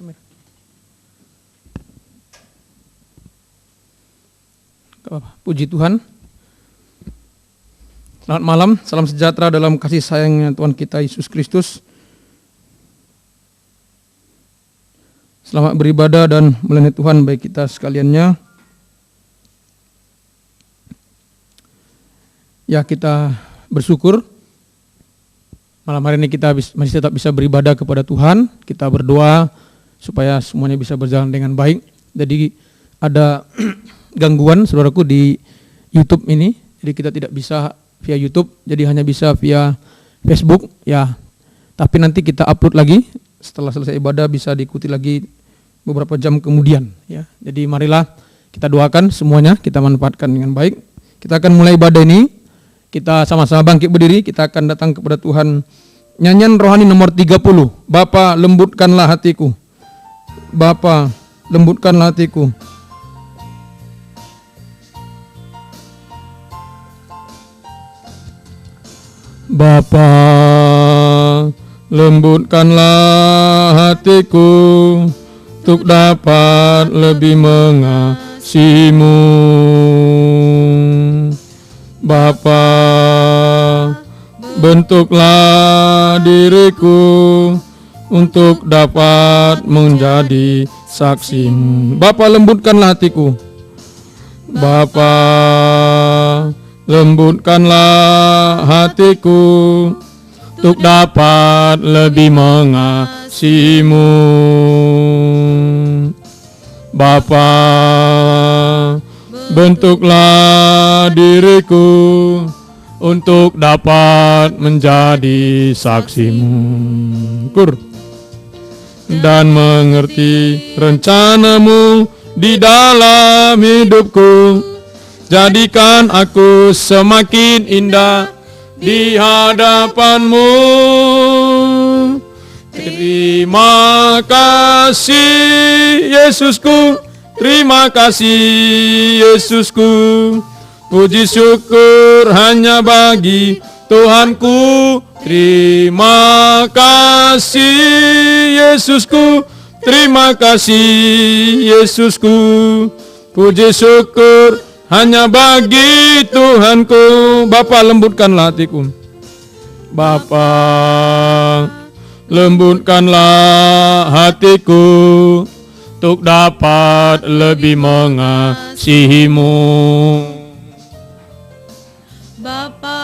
kamera. Puji Tuhan. Selamat malam, salam sejahtera dalam kasih sayangnya Tuhan kita Yesus Kristus. Selamat beribadah dan melayani Tuhan bagi kita sekaliannya. Ya, kita bersyukur malam hari ini kita masih tetap bisa beribadah kepada Tuhan. Kita berdoa supaya semuanya bisa berjalan dengan baik. Jadi ada gangguan saudaraku di YouTube ini. Jadi kita tidak bisa via YouTube, jadi hanya bisa via Facebook ya. Tapi nanti kita upload lagi setelah selesai ibadah, bisa diikuti lagi beberapa jam kemudian ya. Jadi marilah kita doakan semuanya, kita manfaatkan dengan baik. Kita akan mulai ibadah ini. Kita sama-sama bangkit berdiri, kita akan datang kepada Tuhan. Nyanyian rohani nomor 30. Bapa, lembutkanlah hatiku. Bapa, lembutkanlah hatiku. Bapa, lembutkanlah hatiku untuk dapat lebih mengasihimu. Bapa, bentuklah diriku untuk dapat menjadi saksimu. Bapa, lembutkanlah hatiku. Bapa, lembutkanlah hatiku untuk dapat lebih mengasihimu. Bapa, bentuklah diriku untuk dapat menjadi saksimu. Dan mengerti rencanamu di dalam hidupku. Jadikan aku semakin indah di hadapanmu. Terima kasih Yesusku, terima kasih Yesusku. Puji syukur hanya bagi Tuhanku. Terima kasih Yesusku, terima kasih Yesusku. Puji syukur hanya bagi Tuhanku. Bapa, lembutkanlah hatiku. Bapa, lembutkanlah hatiku untuk dapat lebih mengasihimu. Bapa,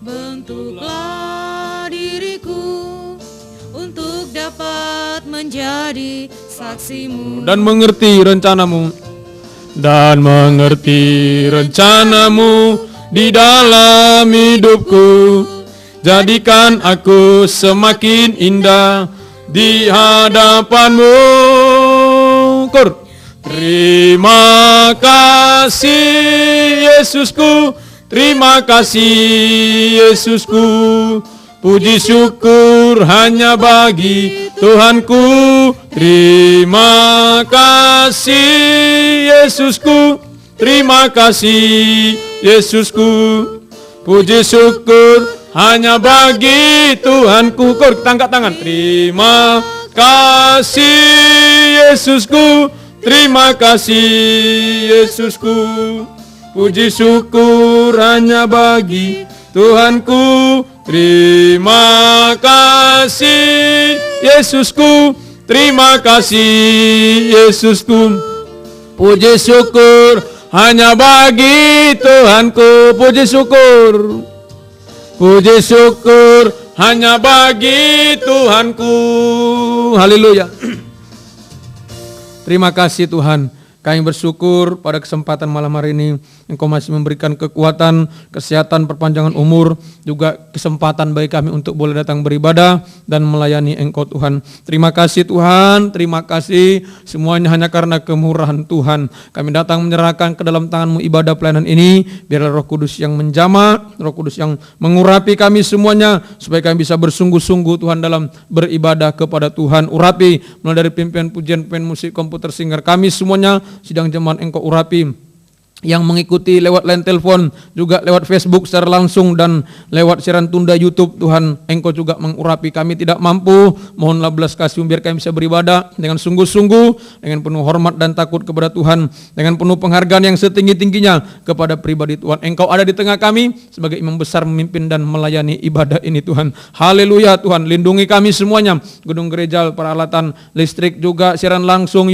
bentuklah diriku untuk dapat menjadi saksimu. Dan mengerti rencanamu. Dan mengerti rencanamu di dalam hidupku. Jadikan aku semakin indah di hadapanmu. Terima kasih Yesusku, terima kasih Yesusku. Puji syukur hanya bagi Tuhanku. Terima kasih Yesusku, terima kasih Yesusku. Puji syukur hanya bagi Tuhanku. Kita angkat tangan. Terima kasih Yesusku, terima kasih Yesusku. Puji syukur hanya bagi Tuhanku. Terima kasih Yesusku, terima kasih Yesusku. Puji syukur hanya bagi Tuhanku. Puji syukur, puji syukur hanya bagi Tuhanku. Haleluya. Terima kasih Tuhan. Kami bersyukur pada kesempatan malam hari ini Engkau masih memberikan kekuatan, kesehatan, perpanjangan umur, juga kesempatan bagi kami untuk boleh datang beribadah dan melayani Engkau Tuhan. Terima kasih Tuhan, terima kasih, semuanya hanya karena kemurahan Tuhan. Kami datang menyerahkan ke dalam tangan-Mu ibadah pelayanan ini, biarlah Roh Kudus yang menjamah, Roh Kudus yang mengurapi kami semuanya, supaya kami bisa bersungguh-sungguh Tuhan dalam beribadah kepada Tuhan. Urapi mulai dari pimpinan pujian, pimpinan musik, komputer, singer, kami semuanya sidang jemaat Engkau urapi. yang mengikuti lewat line telepon, juga lewat Facebook secara langsung dan lewat siaran tunda YouTube. Tuhan, Engkau juga mengurapi kami tidak mampu. Mohonlah belas kasih biar kami bisa beribadah dengan sungguh-sungguh, dengan penuh hormat dan takut kepada Tuhan, dengan penuh penghargaan yang setinggi-tingginya kepada pribadi Tuhan. Engkau ada di tengah kami sebagai imam besar memimpin dan melayani ibadah ini Tuhan. Haleluya Tuhan, lindungi kami semuanya, gedung gereja, peralatan listrik, juga siaran langsung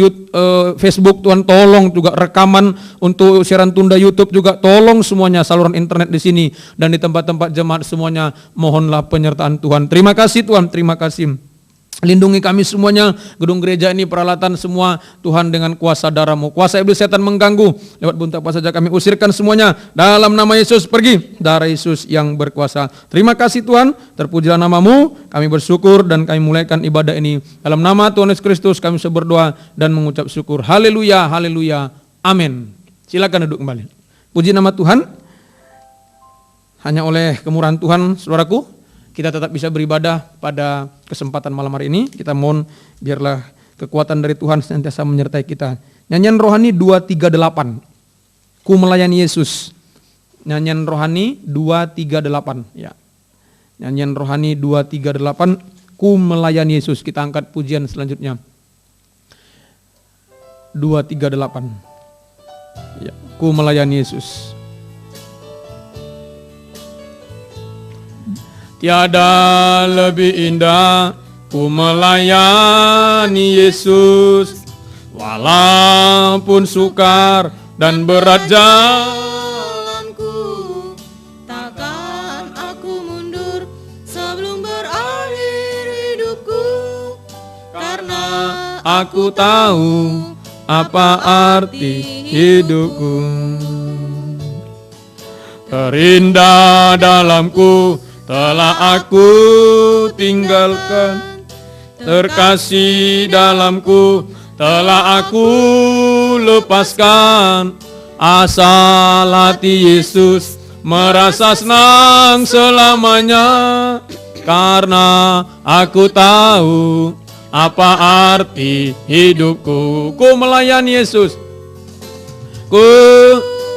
Facebook Tuhan, tolong juga rekaman untuk siaran tunda YouTube juga tolong semuanya, saluran internet di sini dan di tempat-tempat jemaat semuanya, mohonlah penyertaan Tuhan. Terima kasih Tuhan, terima kasih. Lindungi kami semuanya, gedung gereja ini, peralatan semua Tuhan, dengan kuasa darah-Mu. Kuasa iblis setan mengganggu, lewat bunta apa saja kami usirkan semuanya dalam nama Yesus, pergi, darah Yesus yang berkuasa. Terima kasih Tuhan, terpujilah nama-Mu, kami bersyukur dan kami mulaikan ibadah ini dalam nama Tuhan Yesus Kristus. Kami berdoa dan mengucap syukur. Haleluya, haleluya, amin. Silakan duduk kembali. Puji nama Tuhan. Hanya oleh kemurahan Tuhan, saudaraku, kita tetap bisa beribadah pada kesempatan malam hari ini. Kita mohon biarlah kekuatan dari Tuhan senantiasa menyertai kita. Nyanyian rohani 238. Ku melayani Yesus. Nyanyian rohani 238. Ya. Nyanyian rohani 238. Ku melayani Yesus. Kita angkat pujian selanjutnya. 238. Ya, ku melayani Yesus. Tiada lebih indah ku melayani Yesus, walaupun sukar dan berat jalanku, takkan aku mundur sebelum berakhir hidupku, karena aku tahu apa arti hidupku. Terindah dalamku telah aku tinggalkan, terkasih dalamku telah aku lepaskan. Asal hati Yesus merasa senang selamanya, karena aku tahu apa arti hidupku. Ku melayani Yesus. Ku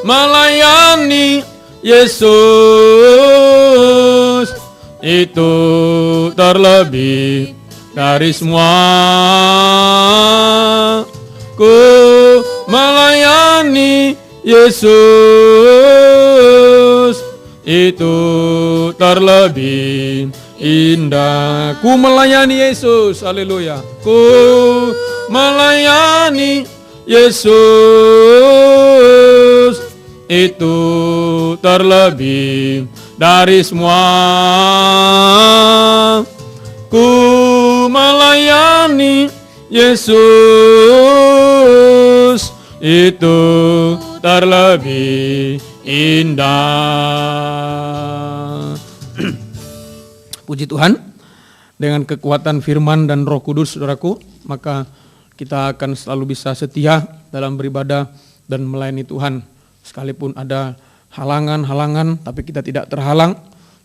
melayani Yesus, itu terlebih dari semua. Ku melayani Yesus, itu terlebih indah. Ku melayani Yesus, haleluya. Ku melayani Yesus, itu terlebih dari semua. Ku melayani Yesus, itu terlebih indah. Puji Tuhan, dengan kekuatan firman dan Roh Kudus, saudaraku, maka kita akan selalu bisa setia dalam beribadah dan melayani Tuhan. Sekalipun ada halangan-halangan, tapi kita tidak terhalang.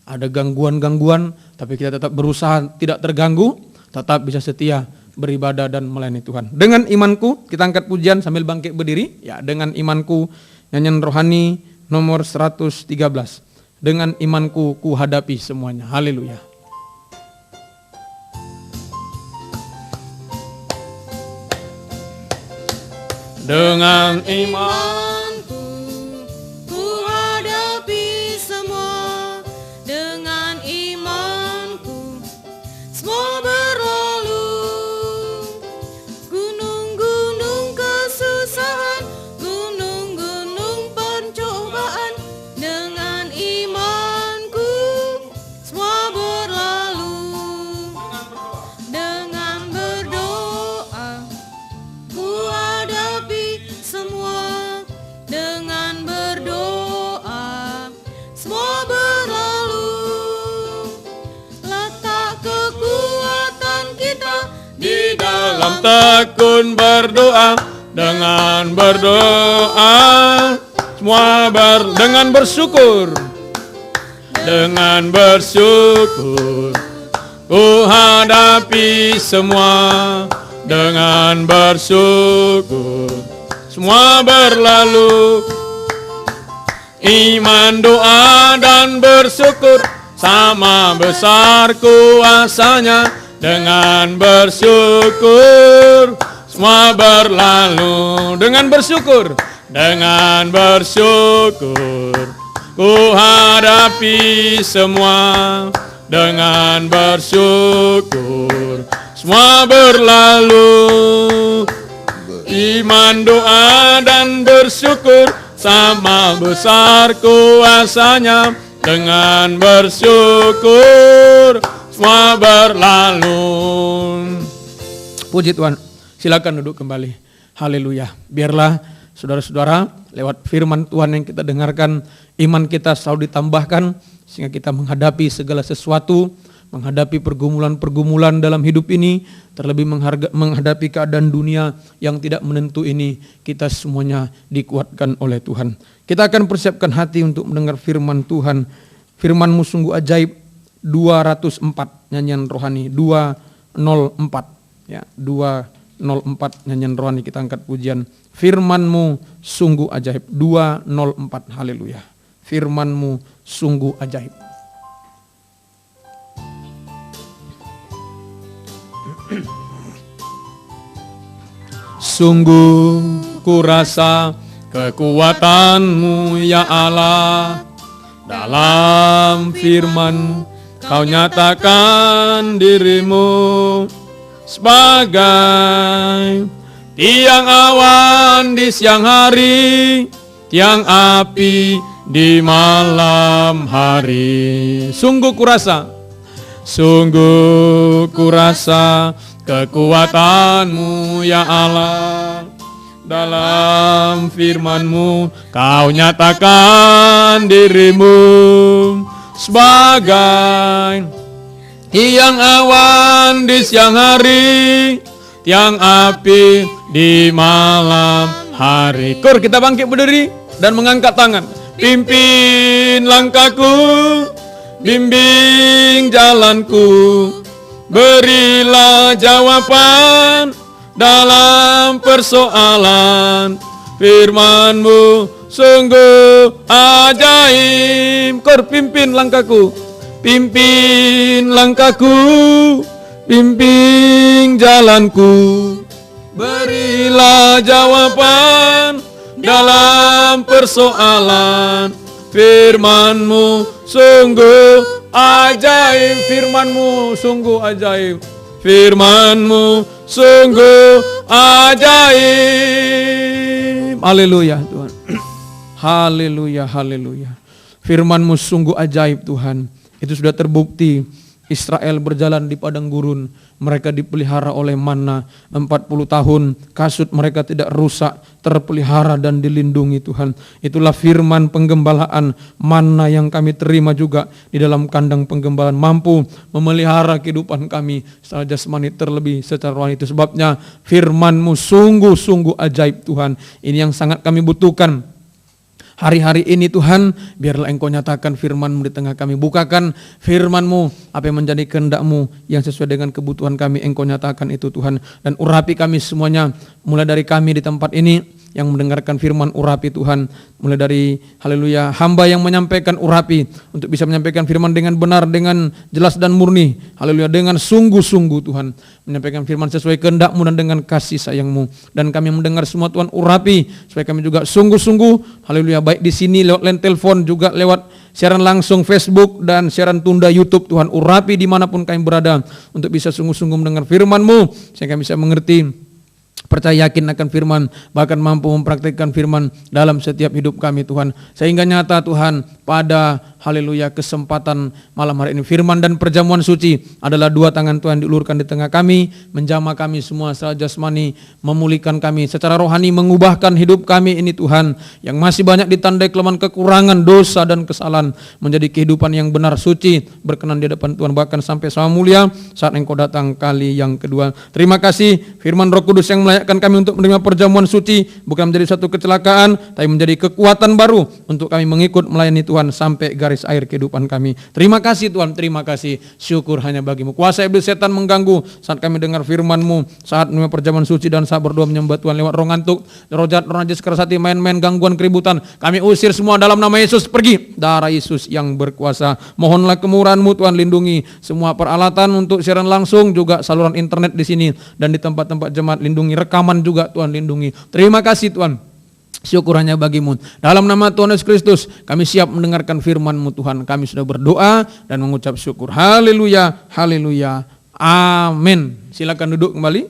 Ada gangguan-gangguan, tapi kita tetap berusaha tidak terganggu, tetap bisa setia beribadah dan melayani Tuhan. Dengan imanku, kita angkat pujian sambil bangkit berdiri. Ya, dengan imanku, nyanyian rohani nomor 113. Dengan imanku ku hadapi semuanya. Haleluya. Dengan imanku ku hadapi semua, dengan imanku semua berlalu. Gunung-gunung kesusahan, gunung-gunung pencobaan, dengan imanku semua berlalu. Dengan berdoa ku hadapi semua, dengan berdoa semua berlalu. Letak kekuatan kita di dalam tekun berdoa, dengan berdoa semua dengan bersyukur, dengan bersyukur ku hadapi semua, dengan bersyukur semua berlalu. Iman, doa, dan bersyukur sama besar kuasanya. Dengan bersyukur semua berlalu. Dengan bersyukur ku hadapi semua. Dengan bersyukur semua berlalu. Iman, doa, dan bersyukur sama besar kuasanya. Dengan bersyukur semua berlalu. Puji Tuhan. Silakan duduk kembali. Haleluya. Biarlah saudara-saudara lewat firman Tuhan yang kita dengarkan, iman kita selalu ditambahkan sehingga kita menghadapi segala sesuatu, menghadapi pergumulan-pergumulan dalam hidup ini, terlebih menghadapi keadaan dunia yang tidak menentu ini, kita semuanya dikuatkan oleh Tuhan. Kita akan persiapkan hati untuk mendengar firman Tuhan. Firman-Mu sungguh ajaib. 204 nyanyian rohani 204 ya, 204 nyanyian rohani, kita angkat pujian. Firman-Mu sungguh ajaib 204. Haleluya. Firman-Mu sungguh ajaib. Sungguh kurasa kekuatan-Mu ya Allah, dalam firman Kau nyatakan diri-Mu sebagai tiang awan di siang hari, tiang api di malam hari. Sungguh kurasa kekuatan-Mu ya Allah, dalam firman-Mu Kau nyatakan diri-Mu sebagai tiang awan di siang hari, tiang api di malam hari. Kor, kita bangkit berdiri dan mengangkat tangan. Pimpin langkahku, bimbing jalanku, berilah jawaban dalam persoalan. Firman-Mu sungguh ajaib. Kor, pimpin langkahku, bimbing jalanku, berilah jawaban dalam persoalan. Firman-Mu sungguh ajaib. Firman-Mu sungguh ajaib. Firman-Mu sungguh ajaib. Haleluya Tuhan. Haleluya, haleluya. Firman-Mu sungguh ajaib Tuhan. Itu sudah terbukti. Israel berjalan di padang gurun, mereka dipelihara oleh manna 40 tahun, kasut mereka tidak rusak, terpelihara dan dilindungi Tuhan. Itulah firman penggembalaan manna yang kami terima juga di dalam kandang penggembalaan, mampu memelihara kehidupan kami secara jasmani terlebih secara rohani. Itu sebabnya firman-Mu sungguh-sungguh ajaib Tuhan. Ini yang sangat kami butuhkan. Hari-hari ini Tuhan, biarlah Engkau nyatakan firman-Mu di tengah kami. Bukakan firman-Mu, apa yang menjadi kehendak-Mu yang sesuai dengan kebutuhan kami, Engkau nyatakan itu Tuhan. Dan urapi kami semuanya, mulai dari kami di tempat ini yang mendengarkan firman, urapi Tuhan. Mulai dari haleluya hamba yang menyampaikan, urapi untuk bisa menyampaikan firman dengan benar, dengan jelas dan murni. Haleluya, dengan sungguh-sungguh Tuhan. Menyampaikan firman sesuai kehendak-Mu dan dengan kasih sayang-Mu. Dan kami mendengar semua Tuhan, urapi supaya kami juga sungguh-sungguh, haleluya, baik di sini lewat line telepon, juga lewat siaran langsung Facebook dan siaran tunda YouTube. Tuhan, urapi dimanapun kami berada untuk bisa sungguh-sungguh mendengar firman-Mu sehingga kami bisa mengerti, percaya, yakin akan firman, bahkan mampu mempraktikkan firman dalam setiap hidup kami Tuhan. Sehingga nyata Tuhan pada haleluya kesempatan malam hari ini, firman dan perjamuan suci adalah dua tangan Tuhan diulurkan di tengah kami, menjamah kami semua secara jasmani, memulihkan kami secara rohani, mengubahkan hidup kami ini Tuhan, yang masih banyak ditandai kelemahan, kekurangan, dosa dan kesalahan, menjadi kehidupan yang benar, suci, berkenan di hadapan Tuhan, bahkan sampai sama mulia saat Engkau datang kali yang kedua. Terima kasih firman Roh Kudus yang melayakkan kami untuk menerima perjamuan suci, bukan menjadi satu kecelakaan, tapi menjadi kekuatan baru untuk kami mengikut melayani Tuhan sampai garis penggaris air kehidupan kami. Terima kasih Tuhan, terima kasih. Syukur hanya bagimu. Kuasa iblis setan mengganggu saat kami dengar firman-Mu, saat perjamuan suci dan saat berdoa menyembah Tuhan lewat roh ngantuk, roh jahat, roh najis, keras hati, main-main, gangguan, keributan. Kami usir semua dalam nama Yesus, pergi. Darah Yesus yang berkuasa. Mohonlah kemurahan-Mu Tuhan, lindungi semua peralatan untuk siaran langsung, juga saluran internet di sini dan di tempat-tempat jemaat, lindungi rekaman juga Tuhan, lindungi. Terima kasih Tuhan. Syukur hanya bagimu. Dalam nama Tuhan Yesus Kristus, kami siap mendengarkan firman-Mu Tuhan. Kami sudah berdoa dan mengucap syukur. Haleluya, haleluya, amin. Silakan duduk kembali.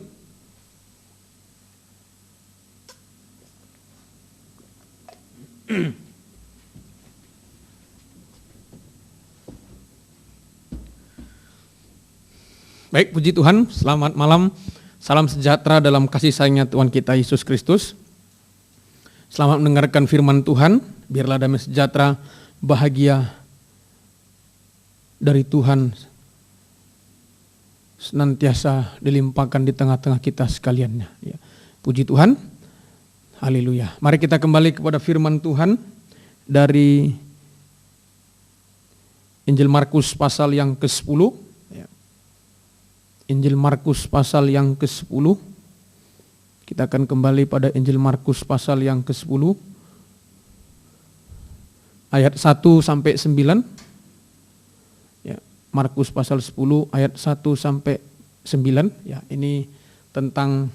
Baik, puji Tuhan, selamat malam. Salam sejahtera dalam kasih sayangnya Tuhan kita Yesus Kristus. Selamat mendengarkan firman Tuhan. Biarlah damai sejahtera, bahagia dari Tuhan senantiasa dilimpahkan di tengah-tengah kita sekaliannya. Ya. Puji Tuhan. Haleluya. Mari kita kembali kepada firman Tuhan dari Injil Markus pasal yang ke-10. Injil Markus pasal yang ke-10. Kita akan kembali pada Injil Markus pasal yang ke-10. Ayat 1 sampai 9. Ya, Markus pasal 10 ayat 1 sampai 9. Ya, ini tentang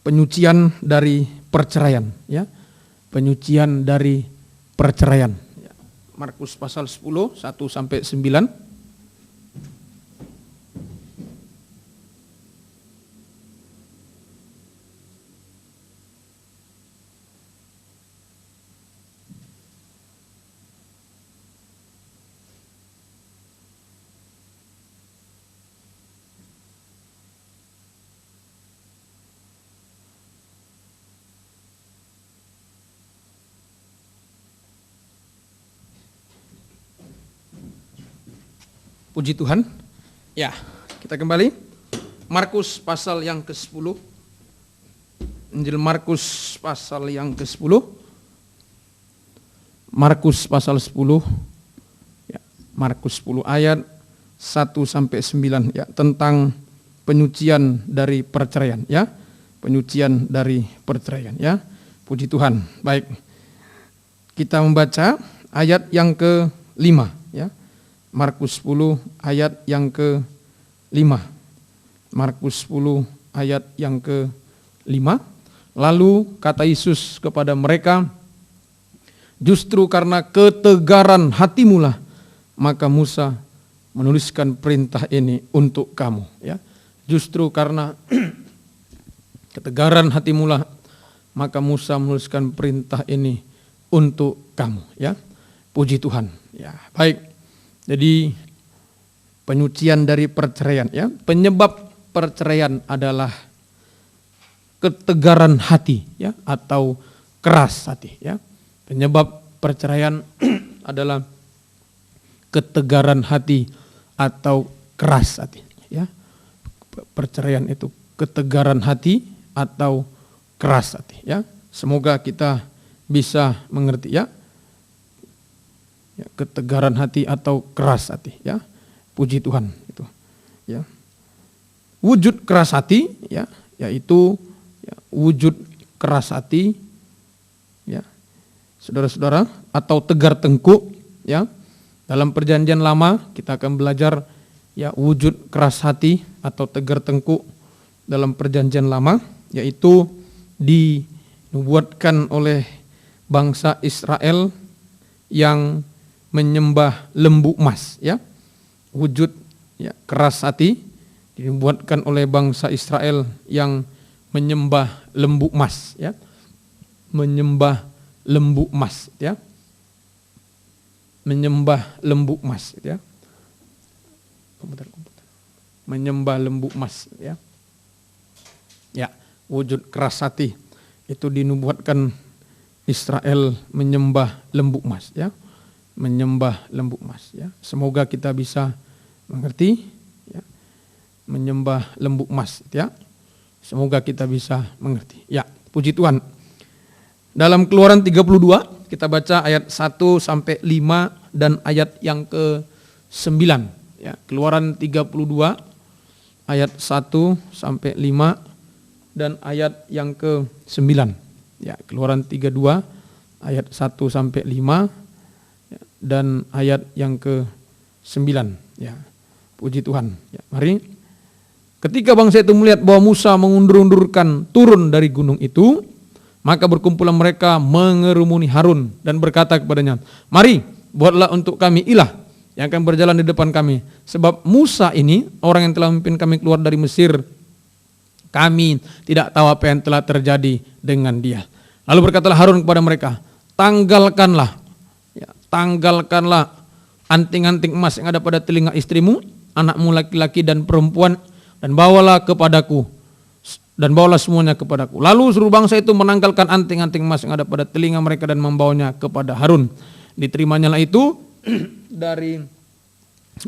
penyucian dari perceraian, ya. Penyucian dari perceraian. Ya. Markus pasal 10 1 sampai 9. Puji Tuhan. Ya, kita kembali. Markus pasal yang ke-10. Injil Markus pasal yang ke-10. Markus pasal 10. Ya, Markus 10 ayat 1 sampai 9 ya, tentang penyucian dari perceraian ya. Penyucian dari perceraian ya. Puji Tuhan. Baik. Kita membaca ayat yang ke-5 ya. Markus 10 ayat yang ke-5. Markus 10 ayat yang ke-5. Lalu kata Yesus kepada mereka, justru karena ketegaran hatimulah maka Musa menuliskan perintah ini untuk kamu. Ya. Justru karena ketegaran hatimulah maka Musa menuliskan perintah ini untuk kamu. Ya. Puji Tuhan. Ya, baik. Jadi penyucian dari perceraian ya. Penyebab perceraian adalah ketegaran hati ya, atau keras hati ya. Penyebab perceraian adalah ketegaran hati atau keras hati ya. Perceraian itu ketegaran hati atau keras hati ya. Semoga kita bisa mengerti ya. Ya, ketegaran hati atau keras hati ya. Puji Tuhan itu ya. Wujud keras hati ya, yaitu ya, wujud keras hati ya, saudara-saudara, atau tegar tengkuk ya. Dalam perjanjian lama kita akan belajar ya wujud keras hati atau tegar tengkuk dalam perjanjian lama, yaitu dinubuatkan oleh bangsa Israel yang menyembah lembu emas ya. Wujud ya keras hati dibuatkan oleh bangsa Israel yang menyembah lembu emas ya. Menyembah lembu emas ya. Menyembah lembu emas ya. Menyembah lembu emas ya. Ya, wujud keras hati itu dinubuatkan Israel menyembah lembu emas ya. Menyembah lembu emas ya. Semoga kita bisa mengerti ya. Menyembah lembu emas ya. Semoga kita bisa mengerti. Ya, puji Tuhan. Dalam Keluaran 32 kita baca ayat 1 sampai 5 dan ayat yang ke-9. Ya, Keluaran 32 ayat 1 sampai 5 dan ayat yang ke-9. Ya, Keluaran 32 ayat 1 sampai 5 ya, dan ayat yang ke-9. Ya, puji Tuhan. Ya, mari. Ketika bangsa itu melihat bahwa Musa mengundur-undurkan turun dari gunung itu, maka berkumpulan mereka mengerumuni Harun dan berkata kepadanya, "Mari, buatlah untuk kami ilah yang akan berjalan di depan kami. Sebab Musa ini, orang yang telah memimpin kami keluar dari Mesir, kami tidak tahu apa yang telah terjadi dengan dia." Lalu berkatalah Harun kepada mereka, tanggalkanlah anting-anting emas yang ada pada telinga istrimu, anakmu laki-laki dan perempuan, dan bawalah semuanya kepadaku. Lalu seluruh bangsa itu menanggalkan anting-anting emas yang ada pada telinga mereka dan membawanya kepada Harun. Diterimanya lah itu dari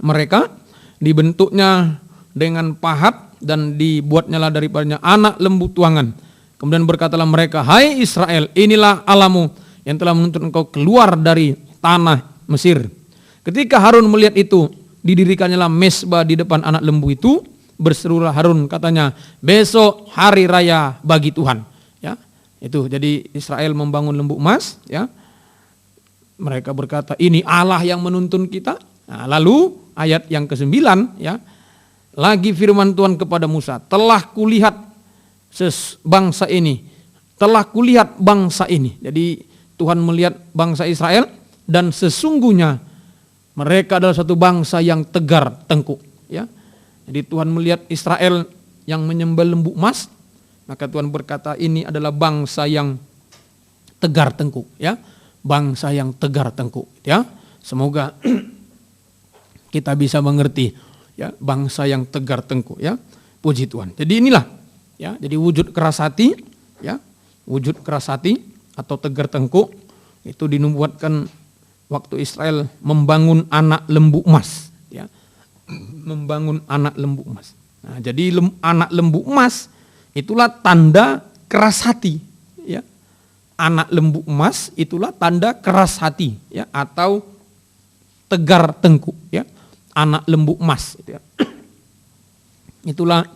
mereka, dibentuknya dengan pahat dan dibuatnya lah daripadanya anak lembu tuangan. Kemudian berkatalah mereka, "Hai Israel, inilah Allahmu yang telah menuntun engkau keluar dari tanah Mesir." Ketika Harun melihat itu, didirikannya lah mezbah di depan anak lembu itu. Berserulah Harun, katanya, "Besok hari raya bagi Tuhan." Ya, itu jadi Israel membangun lembu emas. Ya, mereka berkata, "Ini Allah yang menuntun kita." Nah, lalu ayat yang ke-9, ya, lagi firman Tuhan kepada Musa, "Telah kulihat bangsa ini." Jadi Tuhan melihat bangsa Israel dan sesungguhnya mereka adalah satu bangsa yang tegar tengkuk. Ya, jadi Tuhan melihat Israel yang menyembah lembu emas, maka Tuhan berkata ini adalah bangsa yang tegar tengkuk. Ya, bangsa yang tegar tengkuk. Ya, semoga kita bisa mengerti. Ya, bangsa yang tegar tengkuk. Ya, puji Tuhan. Jadi inilah. Ya, jadi wujud keras hati. Ya, wujud keras hati atau tegar tengkuk itu dinubuatkan waktu Israel membangun anak lembu emas. Ya, membangun anak lembu emas. Nah, jadi anak lembu emas itulah tanda keras hati. Ya, anak lembu emas itulah tanda keras hati. Ya, atau tegar tengkuk. Ya, anak lembu emas. Ya. Itulah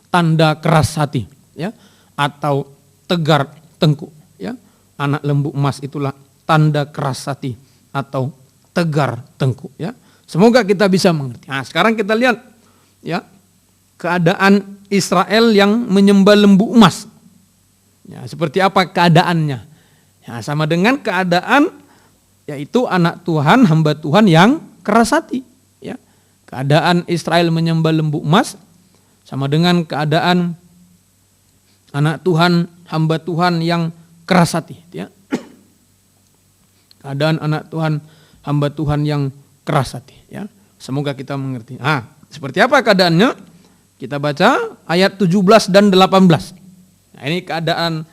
tanda keras hati. Ya, atau tegar tengkuk. Ya, anak lembu emas itulah tanda keras hati atau tegar tengkuk. Ya, semoga kita bisa mengerti. Nah, sekarang kita lihat, ya, keadaan Israel yang menyembah lembu emas. Ya, seperti apa keadaannya? Ya, sama dengan keadaan yaitu anak Tuhan, hamba Tuhan yang keras hati. Ya, keadaan Israel menyembah lembu emas sama dengan keadaan anak Tuhan, hamba Tuhan yang keras hati. Ya, keadaan anak Tuhan, hamba Tuhan yang keras hati. Ya, semoga kita mengerti. Seperti apa keadaannya? Kita baca ayat 17 dan 18. Nah, ini keadaan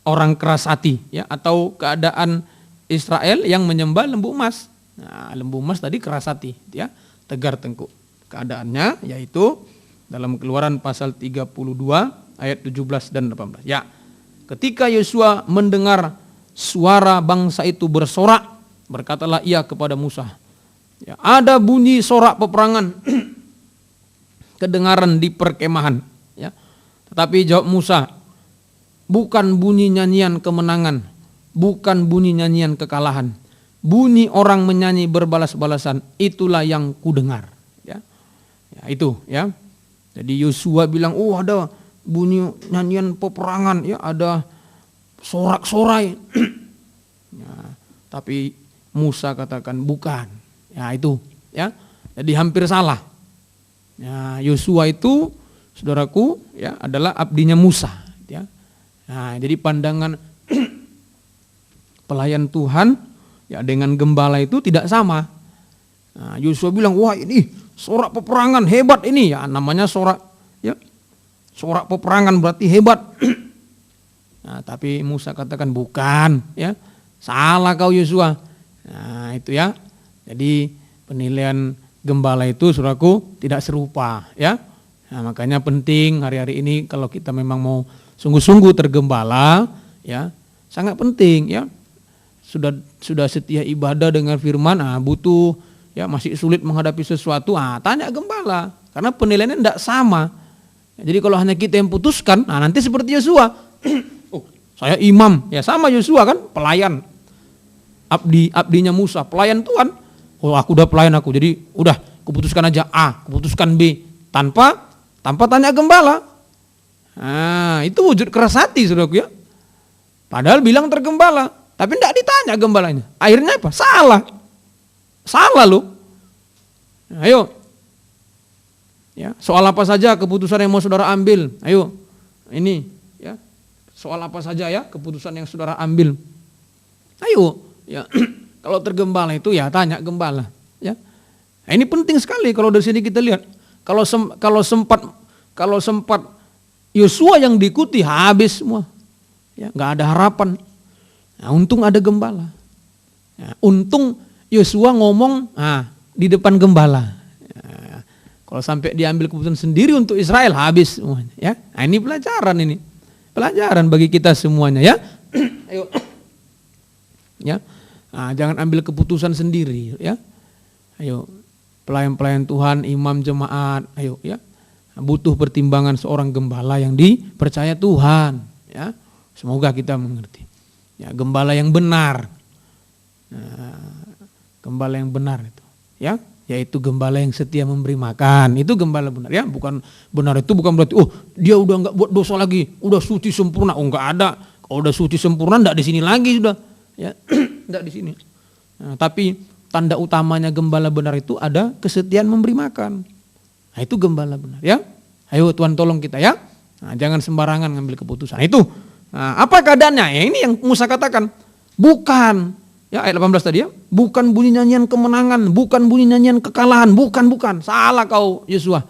orang keras hati, ya, atau keadaan Israel yang menyembah lembu emas. Nah, lembu emas tadi keras hati, ya, tegar tengkuk. Keadaannya yaitu dalam Keluaran pasal 32 ayat 17 dan 18. Ya, ketika Yosua mendengar suara bangsa itu bersorak, berkatalah ia kepada Musa, ya, ada bunyi sorak peperangan kedengaran di perkemahan. Ya, tetapi jawab Musa, bukan bunyi nyanyian kemenangan, bukan bunyi nyanyian kekalahan, bunyi orang menyanyi berbalas-balasan, itulah yang kudengar. Ya, ya itu, ya. Jadi Yosua bilang, oh ada bunyi nyanyian peperangan, ya, ada sorak-sorai. Ya, tapi Musa katakan bukan. Ya, itu, ya. Jadi hampir salah. Ya, Yosua itu, saudaraku, ya, adalah abdinya Musa. Ya. Nah, jadi pandangan pelayan Tuhan, ya, dengan gembala itu tidak sama. Nah, Yosua bilang, wah ini sorak peperangan hebat ini, ya, namanya sorak, ya, sorak peperangan berarti hebat. Nah, tapi Musa katakan bukan, ya, salah kau Yosua. Nah, itu, ya. Jadi penilaian gembala itu, saudaraku, tidak serupa, ya. Nah, makanya penting hari-hari ini kalau kita memang mau sungguh-sungguh tergembala, ya, sangat penting, ya. sudah setia ibadah dengan firman, butuh ya masih sulit menghadapi sesuatu, tanya gembala karena penilaiannya tidak sama. Jadi kalau hanya kita yang putuskan, nanti seperti Yosua. Oh, saya imam, ya sama Yosua kan, pelayan. Abdinya Musa, pelayan Tuhan. Oh, aku udah pelayan aku, jadi udah keputuskan aja A, keputuskan B, tanpa tanya gembala. Itu wujud keras hati, saudaraku ya. Padahal bilang tergembala, tapi tidak ditanya gembalanya. Akhirnya apa? Salah loh. Ayo. Ya, soal apa saja keputusan yang mau saudara ambil. Ayo. Ini ya. Soal apa saja ya keputusan yang saudara ambil. Ayo, ya. Kalau tergembala itu ya tanya gembala, ya. Nah, ini penting sekali kalau dari sini kita lihat. Kalau sempat Yosua yang diikuti habis semua. Ya, enggak ada harapan. Nah, untung ada gembala. Ya, untung Yosua ngomong di depan gembala. Kalau sampai diambil keputusan sendiri untuk Israel habis semuanya, ya. Nah, ini pelajaran bagi kita semuanya, ya. Ayo, ya. Jangan ambil keputusan sendiri, ya. Ayo, pelayan-pelayan Tuhan, imam jemaat, ayo, ya. Butuh pertimbangan seorang gembala yang dipercaya Tuhan, ya. Semoga kita mengerti. Ya, gembala yang benar, gembala yang benar itu, ya. Yaitu gembala yang setia memberi makan, itu gembala benar, ya. Bukan benar itu bukan berarti dia udah nggak buat dosa lagi, udah suci sempurna. Nggak ada. Kalau udah suci sempurna nggak di sini lagi sudah, ya. Nggak di sini. Nah, tapi tanda utamanya gembala benar itu ada kesetiaan memberi makan. Nah, itu gembala benar, ya. Ayo Tuhan tolong kita, ya. Nah, jangan sembarangan ngambil keputusan. Itu. Nah, apa keadaannya? Ya ini yang Musa katakan. Bukan. Ya, ayat 18 tadi, ya. Bukan bunyi nyanyian kemenangan, bukan bunyi nyanyian kekalahan, bukan. Salah kau Yosua.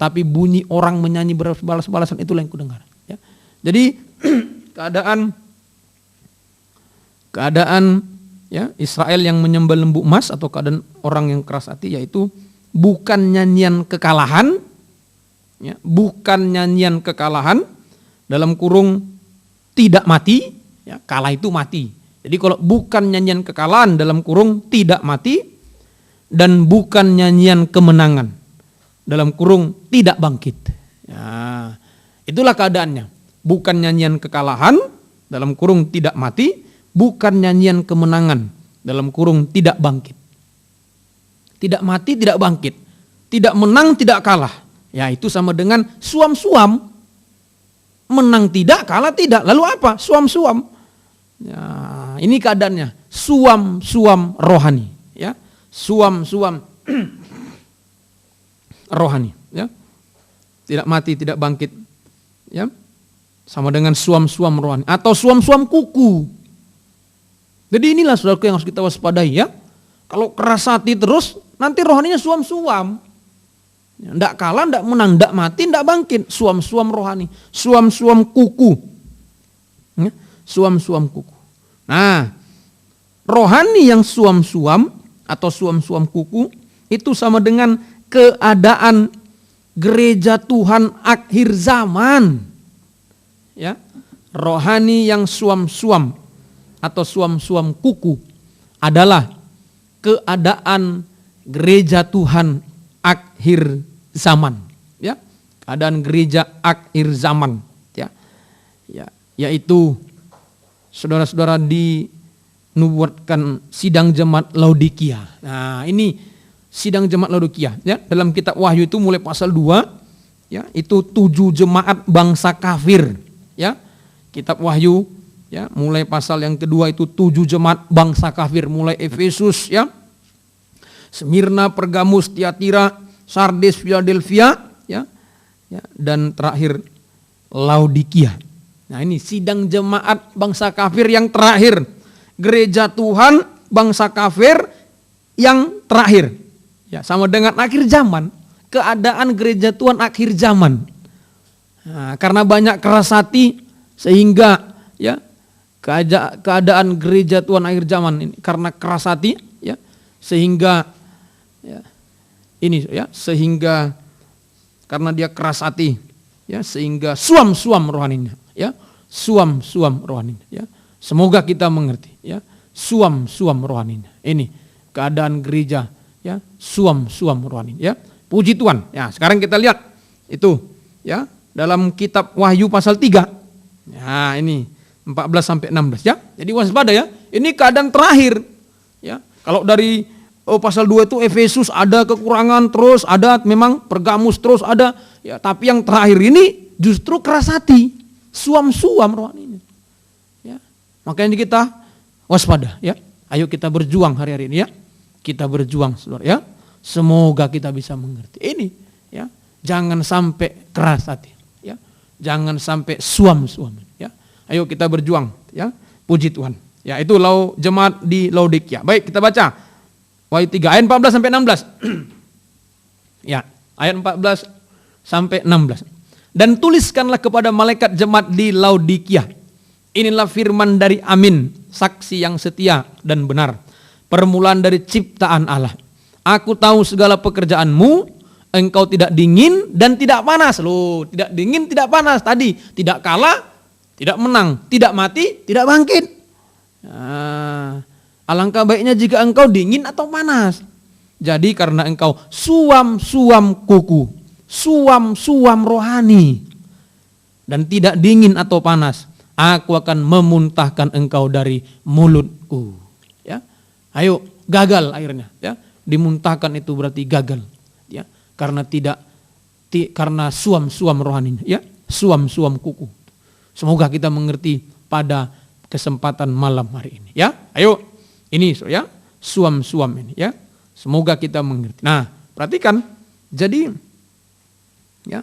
Tapi bunyi orang menyanyi balas-balasan itulah yang kudengar, ya. Jadi keadaan ya Israel yang menyembah lembu emas atau keadaan orang yang keras hati, yaitu bukan nyanyian kekalahan, ya, bukan nyanyian kekalahan dalam kurung tidak mati, ya, kalah itu mati. Jadi kalau bukan nyanyian kekalahan dalam kurung tidak mati, dan bukan nyanyian kemenangan dalam kurung tidak bangkit. Ya, itulah keadaannya. Bukan nyanyian kekalahan dalam kurung tidak mati, bukan nyanyian kemenangan dalam kurung tidak bangkit. Tidak mati, tidak bangkit. Tidak menang, tidak kalah. Ya, itu sama dengan suam-suam. Menang tidak, kalah tidak. Lalu apa? Suam-suam. Ya, ini keadaannya. Suam-suam rohani, ya. Suam-suam rohani, ya. Tidak mati, tidak bangkit, ya. Sama dengan suam-suam rohani atau suam-suam kuku. Jadi inilah saudaraku yang harus kita waspadai, ya. Kalau keras hati terus, nanti rohaninya suam-suam. Ndak kalah, ndak menang, ndak mati, ndak bangkit. Suam-suam rohani, suam-suam kuku, ya. Suam-suam kuku. Nah, rohani yang suam-suam atau suam-suam kuku itu sama dengan keadaan gereja Tuhan akhir zaman. Ya, rohani yang suam-suam atau suam-suam kuku adalah keadaan gereja Tuhan akhir zaman. Ya, keadaan gereja akhir zaman. Ya, yaitu saudara-saudara dinubuatkan sidang jemaat Laodikia. Nah, ini sidang jemaat Laodikia, ya. Dalam kitab Wahyu itu mulai pasal 2, ya, itu 7 jemaat bangsa kafir, ya. Kitab Wahyu, ya, mulai pasal yang kedua itu 7 jemaat bangsa kafir, mulai Efesus, ya. Smyrna, Pergamus, Tiatira, Sardes, Philadelphia, ya. Dan terakhir Laodikia. Nah, ini sidang jemaat bangsa kafir yang terakhir. Gereja Tuhan bangsa kafir yang terakhir. Ya, sama dengan akhir zaman. Keadaan gereja Tuhan akhir zaman. Nah, karena banyak keras hati sehingga, ya, keadaan gereja Tuhan akhir zaman ini karena keras hati, ya, sehingga, ya, ini, ya, sehingga karena dia keras hati, ya, sehingga suam-suam rohaninya, ya, suam-suam rohaninya, ya. Semoga kita mengerti, ya. suam rohaninya. Ini keadaan gereja, ya, suam rohani, ya. Puji Tuhan. Ya, sekarang kita lihat itu, ya, dalam kitab Wahyu pasal 3. Ya, ini 14 sampai 16, ya. Jadi waspada, ya. Ini keadaan terakhir, ya. Kalau dari pasal 2 itu Efesus ada kekurangan terus, ada memang Pergamus terus ada, ya, tapi yang terakhir ini justru keras hati, suam rohaninya. Ya. Makanya kita waspada, ya. Ayo kita berjuang hari-hari ini, ya. Kita berjuang, Saudara, ya. Semoga kita bisa mengerti. Ini, ya. Jangan sampai keras hati, ya. Jangan sampai suam, ya. Ayo kita berjuang, ya. Puji Tuhan. Ya, itu jemaat di Laodikia. Baik, kita baca Wahyu 3 ayat 14 sampai 16. Ya, ayat 14 sampai 16. Dan tuliskanlah kepada malaikat jemaat di Laodikia. Inilah firman dari Amin, saksi yang setia dan benar, permulaan dari ciptaan Allah. Aku tahu segala pekerjaanmu, engkau tidak dingin dan tidak panas. Loh, tidak dingin, tidak panas. Tadi tidak kalah, tidak menang, tidak mati, tidak bangkit. Nah, alangkah baiknya jika engkau dingin atau panas. Jadi karena engkau suam kuku, suam rohani, dan tidak dingin atau panas, aku akan memuntahkan engkau dari mulutku. Ya, ayo gagal akhirnya. Ya, dimuntahkan itu berarti gagal. Ya, karena karena suam rohani. Ya, suam kuku. Semoga kita mengerti pada kesempatan malam hari ini. Ya, ayo. Ini, ya, suam ini, ya. Semoga kita mengerti. Nah, perhatikan. Jadi, ya,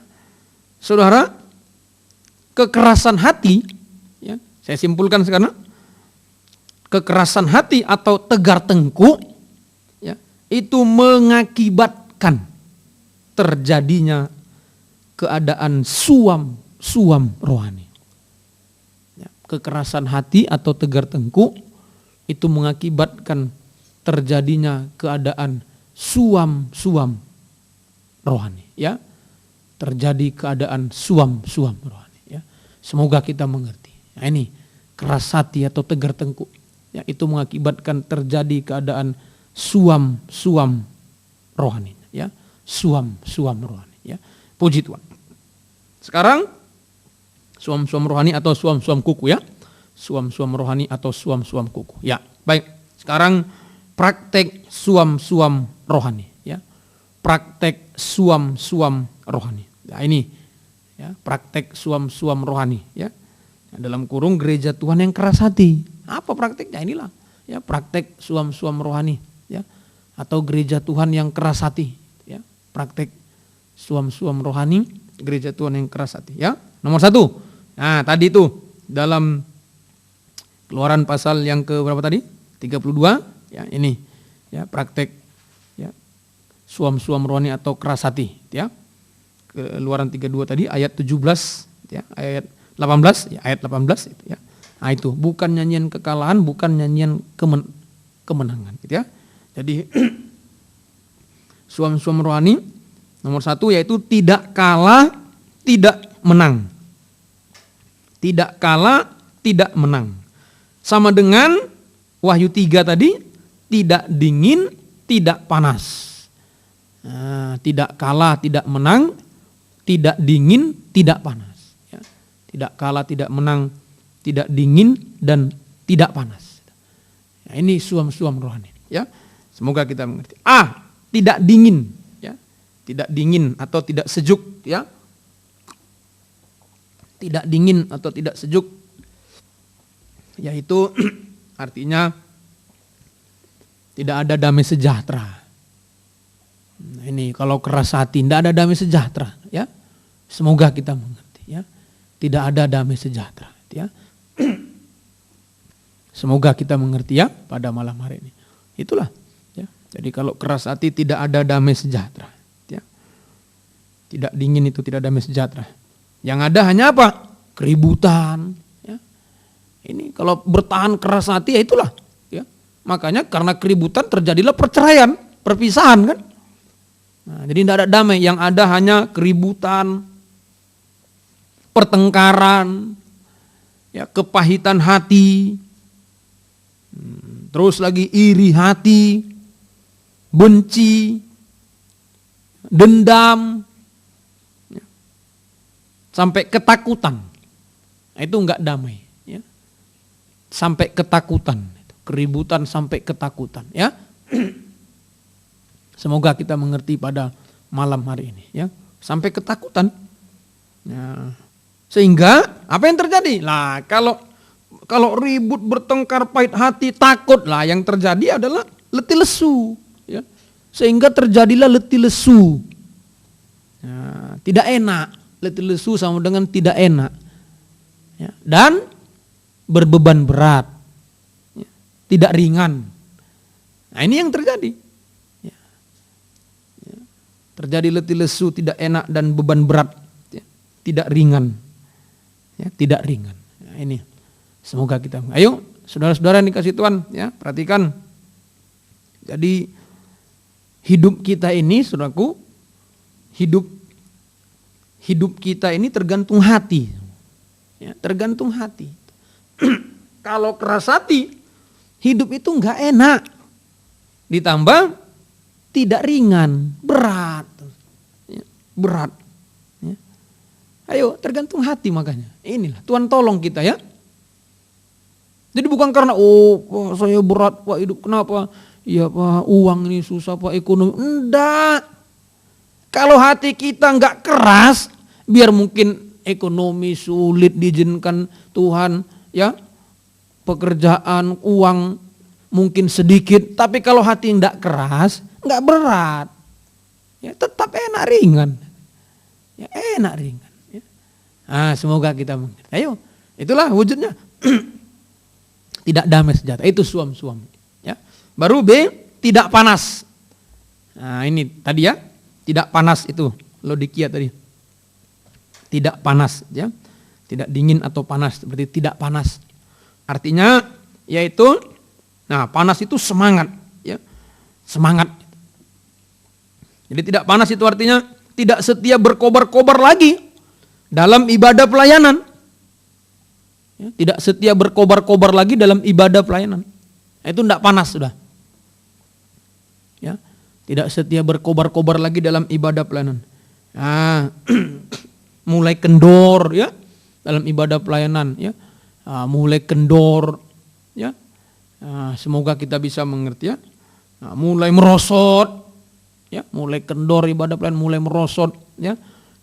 saudara, kekerasan hati, ya, saya simpulkan sekarang, kekerasan hati atau tegar tengkuk, ya, itu mengakibatkan terjadinya keadaan suam rohani. Ya, kekerasan hati atau tegar tengkuk itu mengakibatkan terjadinya keadaan suam rohani, ya. Terjadi keadaan suam rohani, ya. Semoga kita mengerti. Nah, ini keras hati atau tegar tengkuk, ya, itu mengakibatkan terjadi keadaan suam rohani, ya. Suam rohani, ya. Puji Tuhan. Sekarang suam rohani atau suam kuku, ya. Suam rohani atau suam kuku. Ya, baik. Sekarang praktek suam rohani, ya. Praktek suam rohani. Nah, ini, ya, praktek suam rohani, ya. Dalam kurung gereja Tuhan yang keras hati. Apa prakteknya? Inilah, ya, praktek suam rohani, ya. Atau gereja Tuhan yang keras hati, ya. Praktek suam rohani, gereja Tuhan yang keras hati, ya. Nomor 1. Nah, tadi itu dalam Keluaran pasal yang ke berapa tadi? 32, ya, ini, ya, praktek, ya, suam rohani atau keras hati, ya. Keluaran 32 tadi ayat 17, ya, ayat 18, ya, ayat 18 itu, ya. Nah, itu bukan nyanyian kekalahan, bukan nyanyian kemenangan, gitu, ya. Jadi suam rohani nomor 1 yaitu tidak kalah, tidak menang. Tidak kalah, tidak menang. Sama dengan Wahyu 3 tadi, tidak dingin, tidak panas. Nah, tidak kalah, tidak menang, tidak dingin, tidak panas. Ya. Tidak kalah, tidak menang, tidak dingin, dan tidak panas. Ya, ini suam rohani. Ya. Semoga kita mengerti. Tidak dingin. Ya. Tidak dingin atau tidak sejuk. Ya. Tidak dingin atau tidak sejuk. Yaitu artinya tidak ada damai sejahtera. Nah, ini kalau keras hati tidak ada damai sejahtera, ya. Semoga kita mengerti, ya. Tidak ada damai sejahtera, ya. Semoga kita mengerti, ya, pada malam hari ini. Itulah, ya. Jadi kalau keras hati tidak ada damai sejahtera, ya. Tidak dingin itu tidak damai sejahtera. Yang ada hanya apa? Keributan. Ini kalau bertahan keras hati ya itulah, ya. Makanya karena keributan terjadilah perceraian, perpisahan, kan. Nah, jadi tidak ada damai, yang ada hanya keributan, pertengkaran, ya, kepahitan hati, Terus lagi iri hati, benci, dendam, sampai ketakutan. Nah, itu enggak damai. Ya. Sampai ketakutan, keributan sampai ketakutan. Ya. Semoga kita mengerti pada malam hari ini. Ya. Sampai ketakutan. Ya. Sehingga apa yang terjadi? Nah, kalau ribut, bertengkar, pahit hati, takut, lah yang terjadi adalah letih lesu. Ya. Sehingga terjadilah letih lesu. Ya, tidak enak. Letih lesu sama dengan tidak enak. Ya. Dan berbeban berat. Ya. Tidak ringan. Nah ini yang terjadi. Ya. Ya. Terjadi letih lesu, tidak enak dan beban berat. Ya. Tidak ringan. Ya, tidak ringan. Nah, ini semoga kita. Ayo, saudara-saudara yang dikasih Tuhan, ya, perhatikan. Jadi hidup kita ini, saudaraku, hidup kita ini tergantung hati. Ya, tergantung hati. Kalau keras hati, hidup itu enggak enak. Ditambah tidak ringan, berat. Ya, berat. Ayo, tergantung hati makanya. Inilah, Tuhan tolong kita ya. Jadi bukan karena, Pak, saya berat Pak hidup, kenapa? Iya Pak, uang ini susah Pak, ekonomi. Enggak. Kalau hati kita enggak keras, biar mungkin ekonomi sulit diizinkan Tuhan, ya. Pekerjaan, uang mungkin sedikit, tapi kalau hati enggak keras, enggak berat. Ya, tetap enak ringan. Ya, enak ringan. Ah, semoga kita mengerti. Ayo, itulah wujudnya. Tidak damai sejahtera, itu suam-suam. Ya. Baru B, tidak panas. Nah ini tadi ya, tidak panas itu Laodikia tadi. Tidak panas, ya, tidak dingin atau panas, seperti tidak panas. Artinya yaitu, nah panas itu semangat, ya, semangat. Jadi tidak panas itu artinya tidak setia berkobar-kobar lagi dalam ibadah pelayanan. Ya, tidak setia berkobar-kobar lagi dalam ibadah pelayanan. Itu tidak panas sudah. Ya, tidak setia berkobar-kobar lagi dalam ibadah pelayanan. Nah, mulai kendor ya dalam ibadah pelayanan ya. Mulai kendor ya. Semoga kita bisa mengerti ya. Mulai merosot ya, mulai kendor ibadah pelayanan, mulai merosot ya.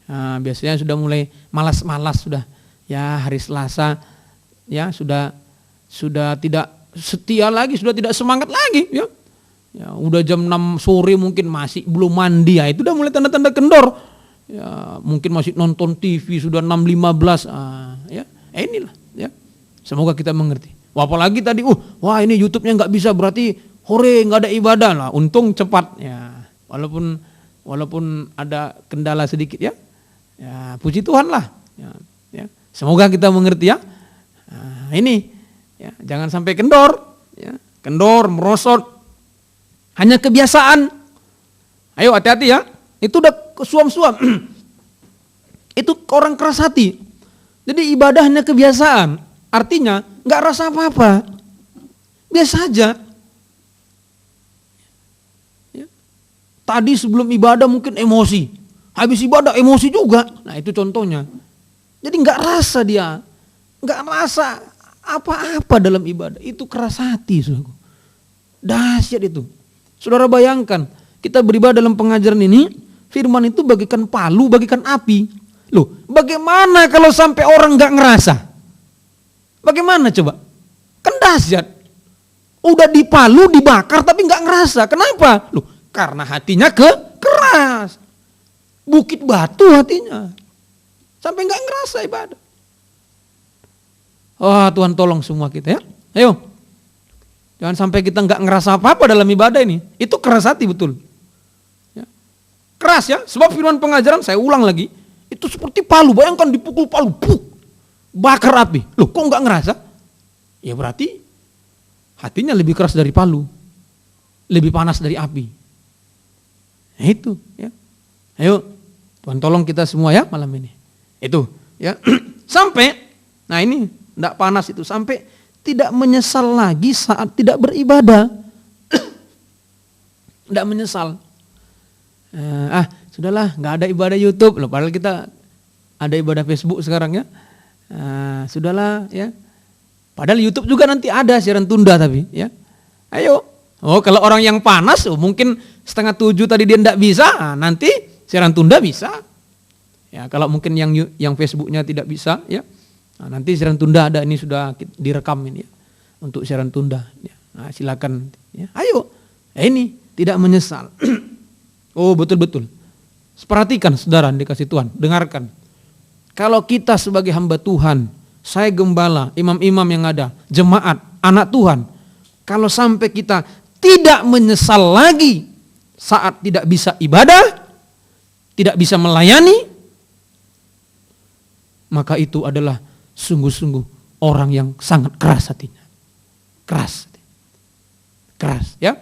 Nah, biasanya sudah mulai malas-malas sudah ya, hari Selasa ya sudah tidak setia lagi, sudah tidak semangat lagi ya. Ya udah jam 6 sore mungkin masih belum mandi ya, itu udah mulai tanda-tanda kendor. Ya mungkin masih nonton TV sudah 6.15 ya. Inilah ya. Semoga kita mengerti. Wah, apalagi tadi wah ini YouTube-nya nggak bisa, berarti hore nggak ada ibadah lah. Untung cepat ya. Walaupun ada kendala sedikit ya. Ya, puji Tuhan lah. Ya, ya. Semoga kita mengerti ya. Nah, ini ya, jangan sampai kendor, ya. Kendor, merosot, hanya kebiasaan. Ayo hati-hati ya. Itu udah suam-suam. Itu orang keras hati. Jadi ibadahnya kebiasaan. Artinya nggak rasa apa-apa, biasa aja. Ya. Tadi sebelum ibadah mungkin emosi. Habis ibadah emosi juga. Nah itu contohnya. Jadi nggak rasa dia. Nggak rasa apa-apa dalam ibadah. Itu keras hati. Saudara. Dahsyat itu. Saudara bayangkan. Kita beribadah dalam pengajaran ini. Firman itu bagikan palu, bagikan api. Loh bagaimana kalau sampai orang nggak ngerasa? Bagaimana coba? Kan dahsyat. Udah dipalu, dibakar tapi nggak ngerasa. Kenapa? Loh karena hatinya keras. Bukit batu hatinya. Sampai enggak ngerasa ibadah. Oh Tuhan tolong semua kita ya. Ayo. Jangan sampai kita enggak ngerasa apa-apa dalam ibadah ini. Itu keras hati betul. Ya. Keras ya. Sebab firman pengajaran saya ulang lagi. Itu seperti palu. Bayangkan dipukul palu. Bakar api. Loh kok enggak ngerasa? Ya berarti hatinya lebih keras dari palu. Lebih panas dari api. Nah itu ya. Ayo. Tuhan tolong kita semua ya malam ini. Itu ya. Sampai, nah ini enggak panas itu, sampai tidak menyesal lagi saat tidak beribadah. Tidak menyesal. Sudahlah, nggak ada ibadah YouTube loh. Padahal kita ada ibadah Facebook sekarang ya. Sudahlah ya. Padahal YouTube juga nanti ada siaran tunda tapi ya. Ayo. Oh kalau orang yang panas, mungkin 6:30 tadi dia tidak bisa. Nanti siaran tunda bisa. Ya kalau mungkin yang Facebooknya tidak bisa ya. Nanti siaran tunda ada, ini sudah direkam ini ya, untuk siaran tunda. Ya. Silakan. Ya. Ayo. Ini tidak menyesal. Oh betul-betul. Perhatikan saudara dikasih Tuhan, dengarkan. Kalau kita sebagai hamba Tuhan, saya gembala, imam-imam yang ada, jemaat, anak Tuhan, kalau sampai kita tidak menyesal lagi saat tidak bisa ibadah, tidak bisa melayani, maka itu adalah sungguh-sungguh orang yang sangat keras hatinya. Keras ya.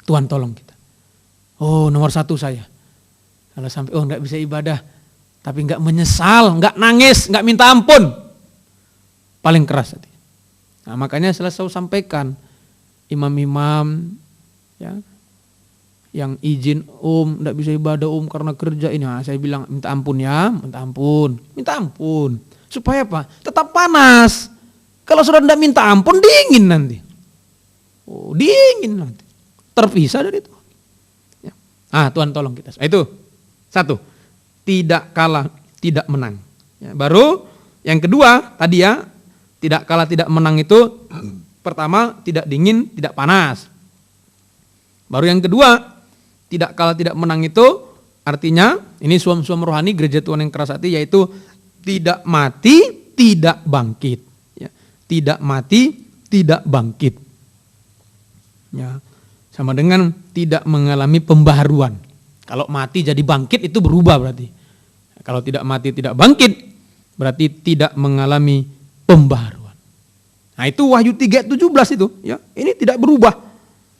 Tuhan tolong kita. Oh nomor 1 saya. Kalau sampai enggak bisa ibadah, tapi enggak menyesal, enggak nangis, enggak minta ampun. Paling keras hati. Nah makanya selalu sampaikan, imam-imam ya, yang izin enggak bisa ibadah karena kerja ini. Saya bilang minta ampun ya, minta ampun. Supaya apa? Tetap panas. Kalau sudah tidak minta ampun, dingin nanti. Oh, dingin nanti. Terpisah dari Tuhan. Ya. Tuhan tolong kita. Itu 1. Tidak kalah, tidak menang. Ya, baru yang kedua tadi ya, tidak kalah, tidak menang itu pertama tidak dingin, tidak panas. Baru yang kedua, tidak kalah, tidak menang itu artinya ini suam-suam rohani gereja Tuhan yang keras hati, yaitu tidak mati, tidak bangkit. Ya. Tidak mati, tidak bangkit. Ya. Sama dengan tidak mengalami pembaharuan. Kalau mati jadi bangkit itu berubah berarti. Kalau tidak mati, tidak bangkit berarti tidak mengalami pembaharuan. Nah itu Wahyu 3:17 itu. Ya. Ini tidak berubah.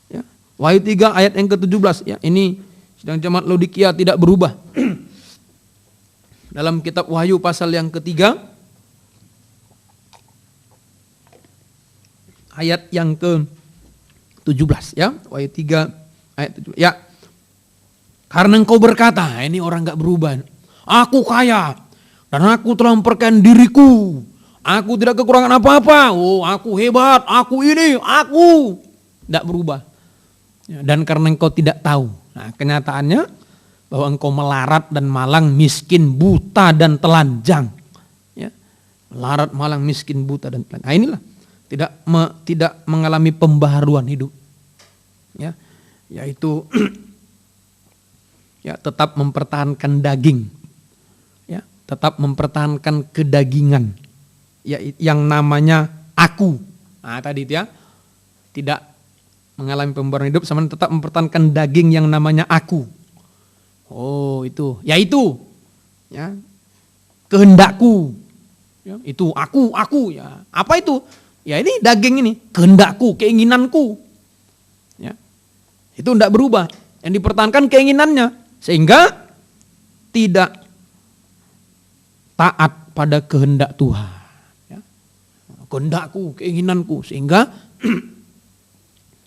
Ya. Wahyu 3 ayat yang ke-17. Ya. Ini sedang jemaat Laodikia tidak berubah. Dalam kitab Wahyu pasal yang ketiga, ayat yang ke-17 ya. Wahyu 3 ayat 17. Ya. Karena engkau berkata, ini orang enggak berubah. Aku kaya dan aku telah memperkaya diriku. Aku tidak kekurangan apa-apa. Oh, aku hebat, aku ini, aku. Enggak berubah. Ya, dan karena engkau tidak tahu. Nah, kenyataannya bahwa engkau melarat dan malang, miskin, buta dan telanjang. Ya. Melarat, malang, miskin, buta dan telanjang. Nah, inilah tidak mengalami pembaharuan hidup. Ya. Yaitu ya tetap mempertahankan daging. Ya, tetap mempertahankan kedagingan. Ya, yang namanya aku. Nah, tadi itu ya. Tidak mengalami pembaharuan hidup sama tetap mempertahankan daging yang namanya aku. Oh itu, yaitu ya, kehendakku, ya, itu aku, ya apa itu? Ya ini daging ini, kehendakku, keinginanku, ya itu tidak berubah. Yang dipertahankan keinginannya, sehingga tidak taat pada kehendak Tuhan. Ya. Kehendakku, keinginanku, sehingga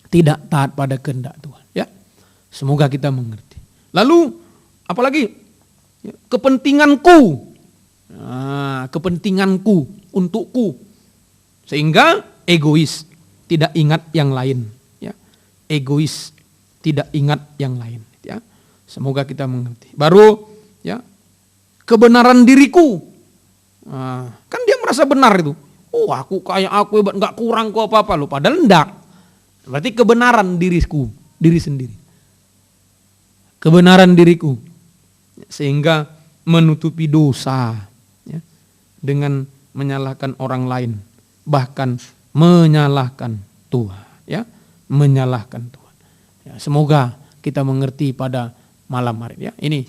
tidak taat pada kehendak Tuhan. Ya, semoga kita mengerti. Lalu apalagi kepentinganku, kepentinganku untukku, sehingga egois, tidak ingat yang lain. Ya, egois, tidak ingat yang lain. Ya, semoga kita mengerti. Baru ya kebenaran diriku, kan dia merasa benar itu. Oh aku kaya, aku hebat, nggak kurang kok apa-apa loh. Padahal enggak. Berarti kebenaran diriku, diri sendiri. Kebenaran diriku. Sehingga menutupi dosa ya, dengan menyalahkan orang lain, bahkan menyalahkan Tuhan, ya, menyalahkan Tuhan. Ya, semoga kita mengerti pada malam hari ya. Ini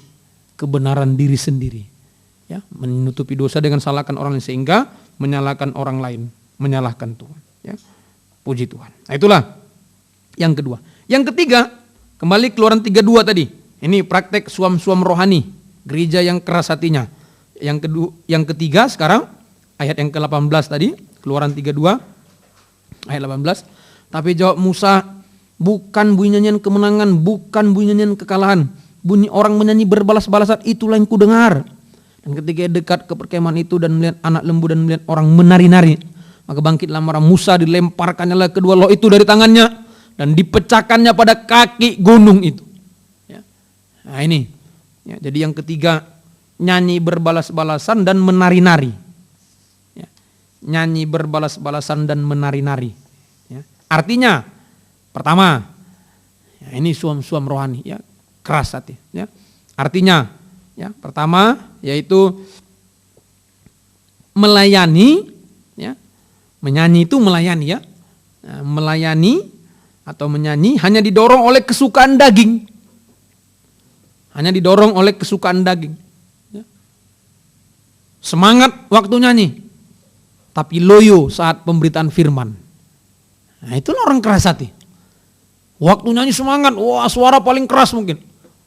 kebenaran diri sendiri. Ya, menutupi dosa dengan salahkan orang lain sehingga menyalahkan orang lain, menyalahkan Tuhan, ya. Puji Tuhan. Nah, itulah yang kedua. Yang ketiga, kembali Keluaran 3:2 tadi. Ini praktek suam-suam rohani, gereja yang keras hatinya. Yang ketiga sekarang ayat yang ke-18 tadi, Keluaran 3:2. Ayat 18. Tapi jawab Musa, bukan bunyi nyanyian kemenangan, bukan bunyi nyanyian kekalahan. Bunyi orang menyanyi berbalas-balasan, itulah yang kudengar. Dan ketika ia dekat ke perkemahan itu dan melihat anak lembu dan melihat orang menari-nari, maka bangkitlah marah Musa, dilemparkannya kedua loh itu dari tangannya dan dipecahkannya pada kaki gunung itu. Ya. Nah ini, ya, jadi yang ketiga, nyanyi berbalas-balasan dan menari-nari. Ya. Nyanyi berbalas-balasan dan menari-nari. Ya. Artinya, pertama, ya, ini suam-suam rohani, ya, keras hati. Ya. Artinya, ya, pertama yaitu melayani, ya, menyanyi itu melayani, ya, nah, melayani atau menyanyi hanya didorong oleh kesukaan daging, hanya didorong oleh kesukaan daging, ya. Semangat waktu nyanyi, tapi loyo saat pemberitaan firman. Nah itulah orang keras hati. Waktu nyanyi semangat, wah suara paling keras mungkin.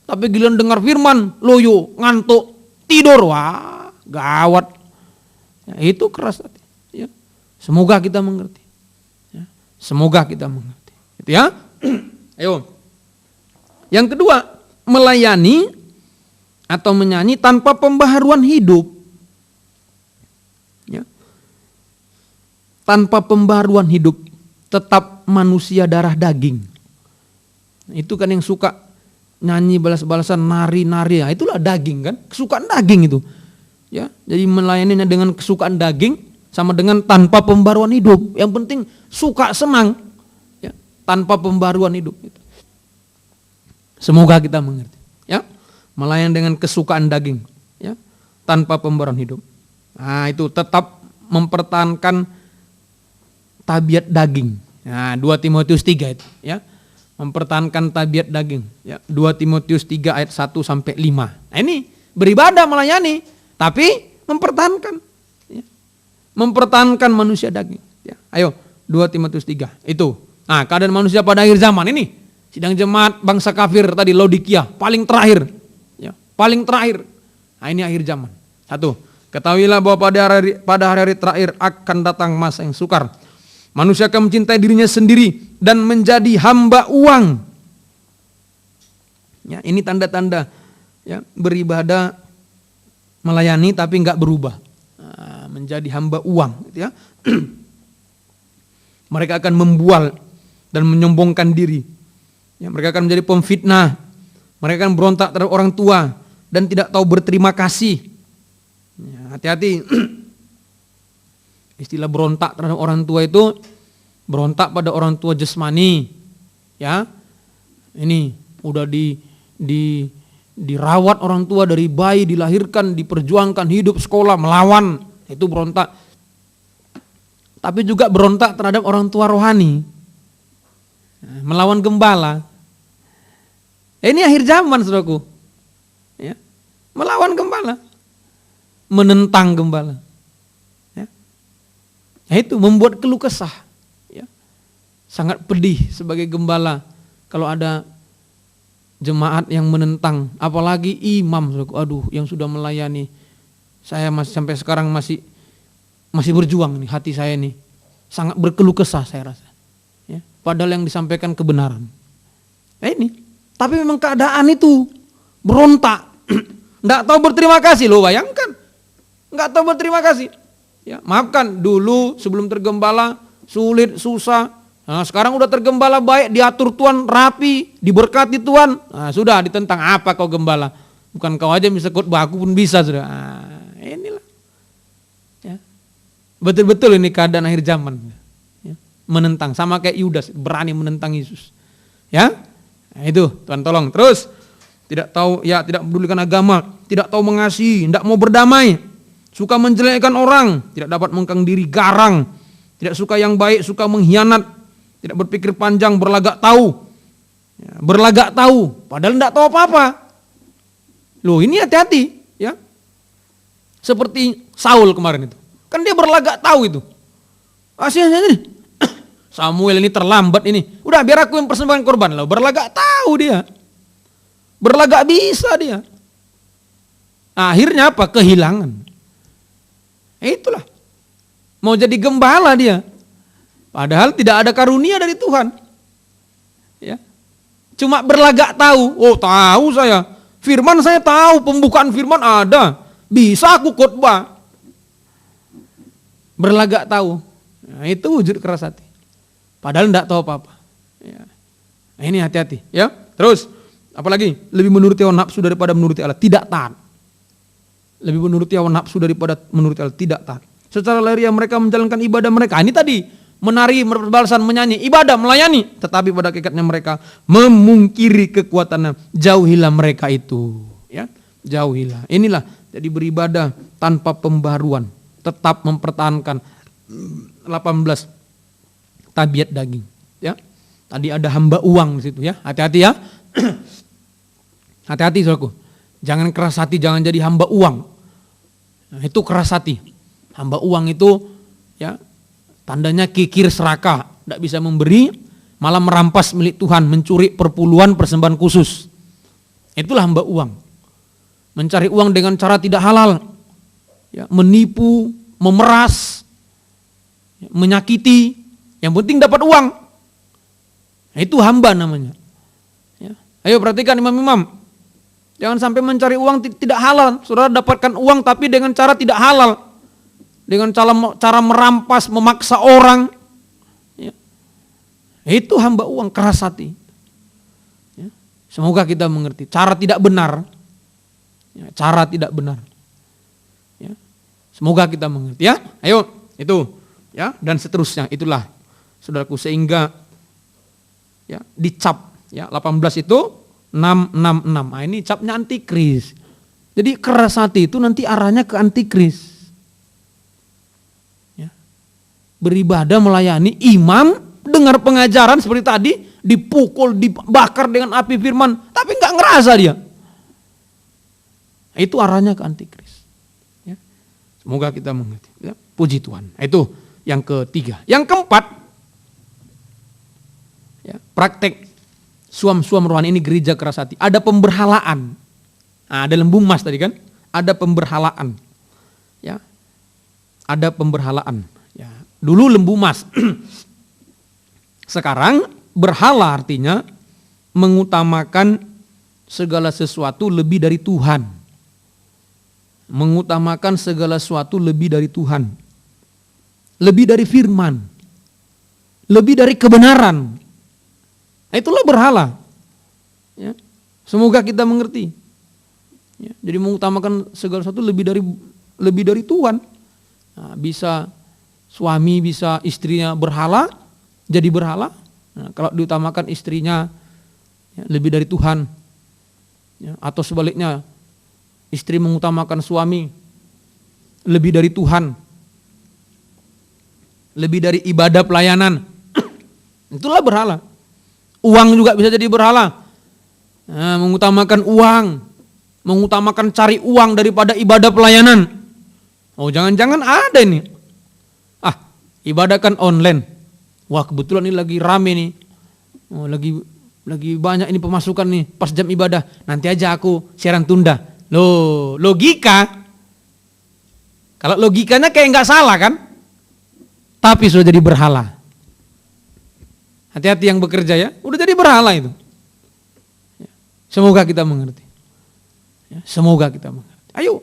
Tapi giliran dengar firman, loyo, ngantuk, tidur, wah gawat. Ya, itu keras hati. Ya. Semoga kita mengerti. Ya. Semoga kita mengerti. Gitu ya. Ayo. Yang kedua, melayani atau menyanyi tanpa pembaharuan hidup. Ya. Tanpa pembaharuan hidup, tetap manusia darah daging. Itu kan yang suka nyanyi balas-balasan, nari-nari, ya itulah daging kan, kesukaan daging itu. Ya, jadi melayaninya dengan kesukaan daging sama dengan tanpa pembaruan hidup. Yang penting suka senang, ya, tanpa pembaruan hidup. Semoga kita mengerti. Ya, melayani dengan kesukaan daging, ya, tanpa pembaruan hidup. Nah itu tetap mempertahankan tabiat daging. Nah 2 Timotius 3 itu, ya. Mempertahankan tabiat daging, ya. 2 Timotius 3 ayat 1 sampai 5. Nah ini beribadah melayani, tapi mempertahankan, ya. Mempertahankan manusia daging, ya. Ayo 2 Timotius 3 itu. Nah keadaan manusia pada akhir zaman ini, sidang jemaat bangsa kafir tadi Laodikia paling terakhir, ya, paling terakhir. Nah ini akhir zaman. 1. Ketahuilah bahwa pada hari-hari terakhir akan datang masa yang sukar. Manusia akan mencintai dirinya sendiri dan menjadi hamba uang. Ya, ini tanda-tanda, ya, beribadah melayani tapi enggak berubah. Nah, menjadi hamba uang, gitu ya. Mereka akan membual dan menyombongkan diri. Ya, mereka akan menjadi pemfitnah. Mereka akan berontak terhadap orang tua dan tidak tahu berterima kasih. Ya, hati-hati. Istilah berontak terhadap orang tua itu berontak pada orang tua jasmani, ya. Ini udah dirawat orang tua dari bayi, dilahirkan, diperjuangkan hidup, sekolah, melawan, itu berontak. Tapi juga berontak terhadap orang tua rohani, melawan gembala. Ini akhir zaman, saudaraku, ya. Melawan gembala, menentang gembala. Nah itu membuat keluh kesah, ya. Sangat pedih sebagai gembala kalau ada jemaat yang menentang, apalagi imam. Aduh, yang sudah melayani, saya masih sampai sekarang masih berjuang nih, hati saya nih sangat berkeluh kesah saya rasa, ya. Padahal yang disampaikan kebenaran. Ini, tapi memang keadaan itu berontak, nggak tahu berterima kasih, lo bayangkan, nggak tahu berterima kasih. Ya, maafkan dulu sebelum tergembala sulit, susah. Nah, sekarang udah tergembala baik, diatur Tuhan rapi, diberkati Tuhan. Nah, sudah ditentang, apa kau gembala? Bukan kau aja bisa khotbah, aku pun bisa, sudah. Nah, inilah. Ya. Betul-betul ini keadaan akhir zaman. Ya. Menentang, sama kayak Yudas, berani menentang Yesus. Ya, nah, itu Tuhan tolong. Terus tidak tahu, ya, tidak pedulikan agama, tidak tahu mengasihi, tidak mau berdamai. Suka menjelekkan orang, tidak dapat mengekang diri, garang, tidak suka yang baik, suka mengkhianat, tidak berpikir panjang, berlagak tahu. Ya, berlagak tahu, padahal tidak tahu apa-apa. Loh, ini hati-hati, ya. Seperti Saul kemarin itu. Kan dia berlagak tahu itu. Ini. Samuel ini terlambat ini. Udah biar aku yang persembahkan korban. Loh, berlagak tahu dia. Berlagak bisa dia. Akhirnya apa? Kehilangan. Itulah. Mau jadi gembala dia. Padahal tidak ada karunia dari Tuhan. Ya. Cuma berlagak tahu. Oh, tahu saya. Firman saya tahu, pembukaan firman ada. Bisa aku khotbah. Berlagak tahu. Nah, itu wujud keras hati. Padahal tidak tahu apa-apa. Ya. Nah, ini hati-hati. Ya. Terus, apalagi? Lebih menuruti hawa nafsu daripada menuruti Allah. Tidak taat. Lebih menuruti hawa nafsu daripada menuruti Allah. Tidak taat. Secara lahiriah mereka menjalankan ibadah mereka. Ini tadi. Menari, berbalasan, menyanyi, ibadah, melayani. Tetapi pada hakikatnya mereka memungkiri kekuatannya. Jauhilah mereka itu. Ya, jauhilah. Inilah jadi beribadah tanpa pembaruan. Tetap mempertahankan 18 tabiat daging. Ya, tadi ada hamba uang di situ ya. Hati-hati ya. Hati-hati saudaraku. Jangan keras hati, jangan jadi hamba uang. Nah, itu keras hati. Hamba uang itu ya. Tandanya kikir serakah, tidak bisa memberi, malah merampas milik Tuhan, mencuri perpuluhan persembahan khusus. Itulah hamba uang. Mencari uang dengan cara tidak halal, ya, menipu, memeras, ya, menyakiti, yang penting dapat uang. Nah, itu hamba namanya. Ya. Ayo perhatikan imam-imam, jangan sampai mencari uang tidak halal. Saudara dapatkan uang tapi dengan cara tidak halal. Dengan cara merampas, memaksa orang. Ya. Itu hamba uang, keras hati. Ya. Semoga kita mengerti. Cara tidak benar. Ya, cara tidak benar. Ya. Semoga kita mengerti ya. Ayo, itu. Ya, dan seterusnya. Itulah, saudaraku, sehingga ya, dicap. Ya, 18 itu 666. Nah, ini capnya antikris. Jadi keras hati itu nanti arahnya ke antikris. Beribadah, melayani, imam, dengar pengajaran seperti tadi, dipukul, dibakar dengan api firman, tapi nggak ngerasa dia. Itu arahnya ke antikris. Ya. Semoga kita mengerti. Ya. Puji Tuhan. Itu yang ketiga. Yang keempat, ya, praktek suam-suam rohani ini gereja keras hati. Ada pemberhalaan. Nah, ada lembu emas tadi kan? Ada pemberhalaan. Ya. Ada pemberhalaan. Dulu lembu emas, sekarang berhala artinya mengutamakan segala sesuatu lebih dari Tuhan. Mengutamakan segala sesuatu lebih dari Tuhan. Lebih dari firman. Lebih dari kebenaran. Itulah berhala. Ya. Semoga kita mengerti. Ya. Jadi mengutamakan segala sesuatu lebih dari Tuhan. Nah, bisa suami, bisa istrinya berhala, jadi berhala. Nah, kalau diutamakan istrinya ya, lebih dari Tuhan, ya, atau sebaliknya istri mengutamakan suami lebih dari Tuhan, lebih dari ibadah pelayanan, itulah berhala. Uang juga bisa jadi berhala. Nah, mengutamakan uang, mengutamakan cari uang daripada ibadah pelayanan. Oh, jangan-jangan ada ini. Ibadah kan online. Wah, kebetulan ini lagi rame nih. Oh, lagi banyak ini pemasukan nih pas jam ibadah. Nanti aja aku siaran tunda. Loh, logika. Kalau logikanya kayak nggak salah kan? Tapi sudah jadi berhala. Hati-hati yang bekerja ya. Udah jadi berhala itu. Semoga kita mengerti. Semoga kita mengerti. Ayo.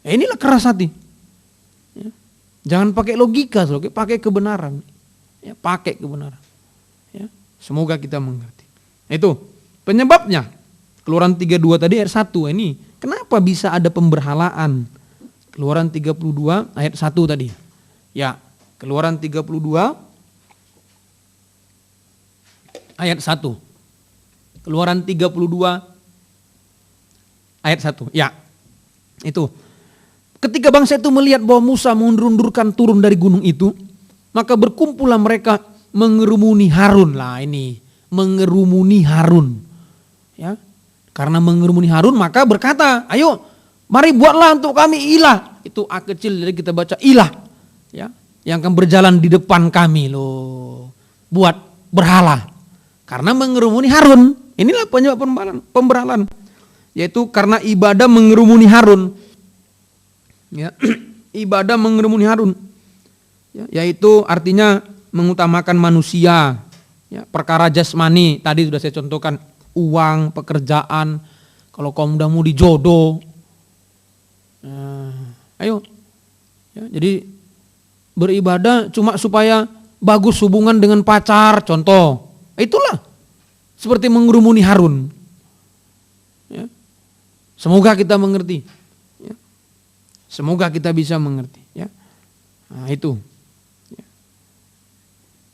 Inilah keras hati. Jangan pakai logika, pakai kebenaran. Ya, pakai kebenaran. Ya, semoga kita mengerti. Itu penyebabnya. Keluaran 32 tadi ayat 1. Ini kenapa bisa ada pemberhalaan? Keluaran 32 ayat 1 tadi. Ya, Keluaran 32 ayat 1. Keluaran 32 ayat 1. Ya. Itu. Ketika bangsa itu melihat bahwa Musa mengundur-undurkan turun dari gunung itu, maka berkumpullah mereka mengerumuni Harun. Lah ini, mengerumuni Harun. Ya. Karena mengerumuni Harun maka berkata, ayo mari buatlah untuk kami ilah. Itu A kecil, jadi kita baca ilah. Ya. Yang akan berjalan di depan kami loh. Buat berhala. Karena mengerumuni Harun. Inilah penyebab pemberhalaan. Yaitu karena ibadah mengerumuni Harun. Ya, ibadah mengerumuni Harun, ya, yaitu artinya mengutamakan manusia, ya, perkara jasmani tadi sudah saya contohkan, uang, pekerjaan, kalau kaum muda mudi jodoh. Ayo, ya, jadi beribadah cuma supaya bagus hubungan dengan pacar, contoh, itulah seperti mengerumuni Harun. Ya. Semoga kita mengerti. Ya. Semoga kita bisa mengerti. Ya. Nah, itu ya.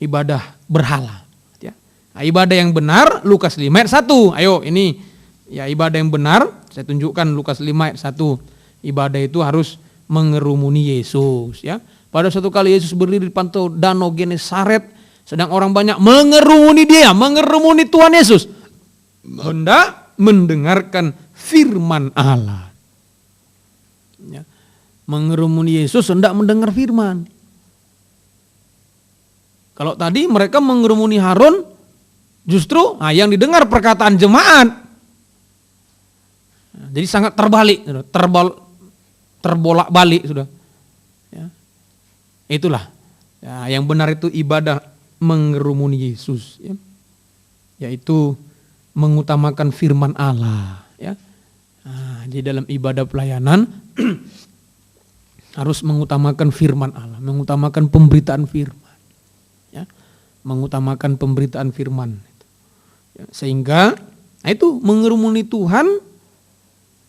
Ibadah berhala. Ya. Nah, ibadah yang benar Lukas 5 ayat 1. Ayo ini ya ibadah yang benar. Saya tunjukkan Lukas 5 ayat 1. Ibadah itu harus mengerumuni Yesus. Ya. Pada suatu kali Yesus berdiri di pantai danau Genesaret, sedang orang banyak mengerumuni dia, mengerumuni Tuhan Yesus, hendak mendengarkan firman Allah. Ya. Mengerumuni Yesus hendak mendengar firman. Kalau tadi mereka mengerumuni Harun, justru yang didengar perkataan jemaat. Jadi sangat terbalik, terbolak-balik sudah. Ya. Itulah ya, yang benar itu ibadah mengerumuni Yesus, ya. Yaitu mengutamakan firman Allah. Ya. Nah, di dalam ibadah pelayanan harus mengutamakan firman Allah, mengutamakan pemberitaan firman, ya. Mengutamakan pemberitaan firman, ya. Sehingga itu mengerumuni Tuhan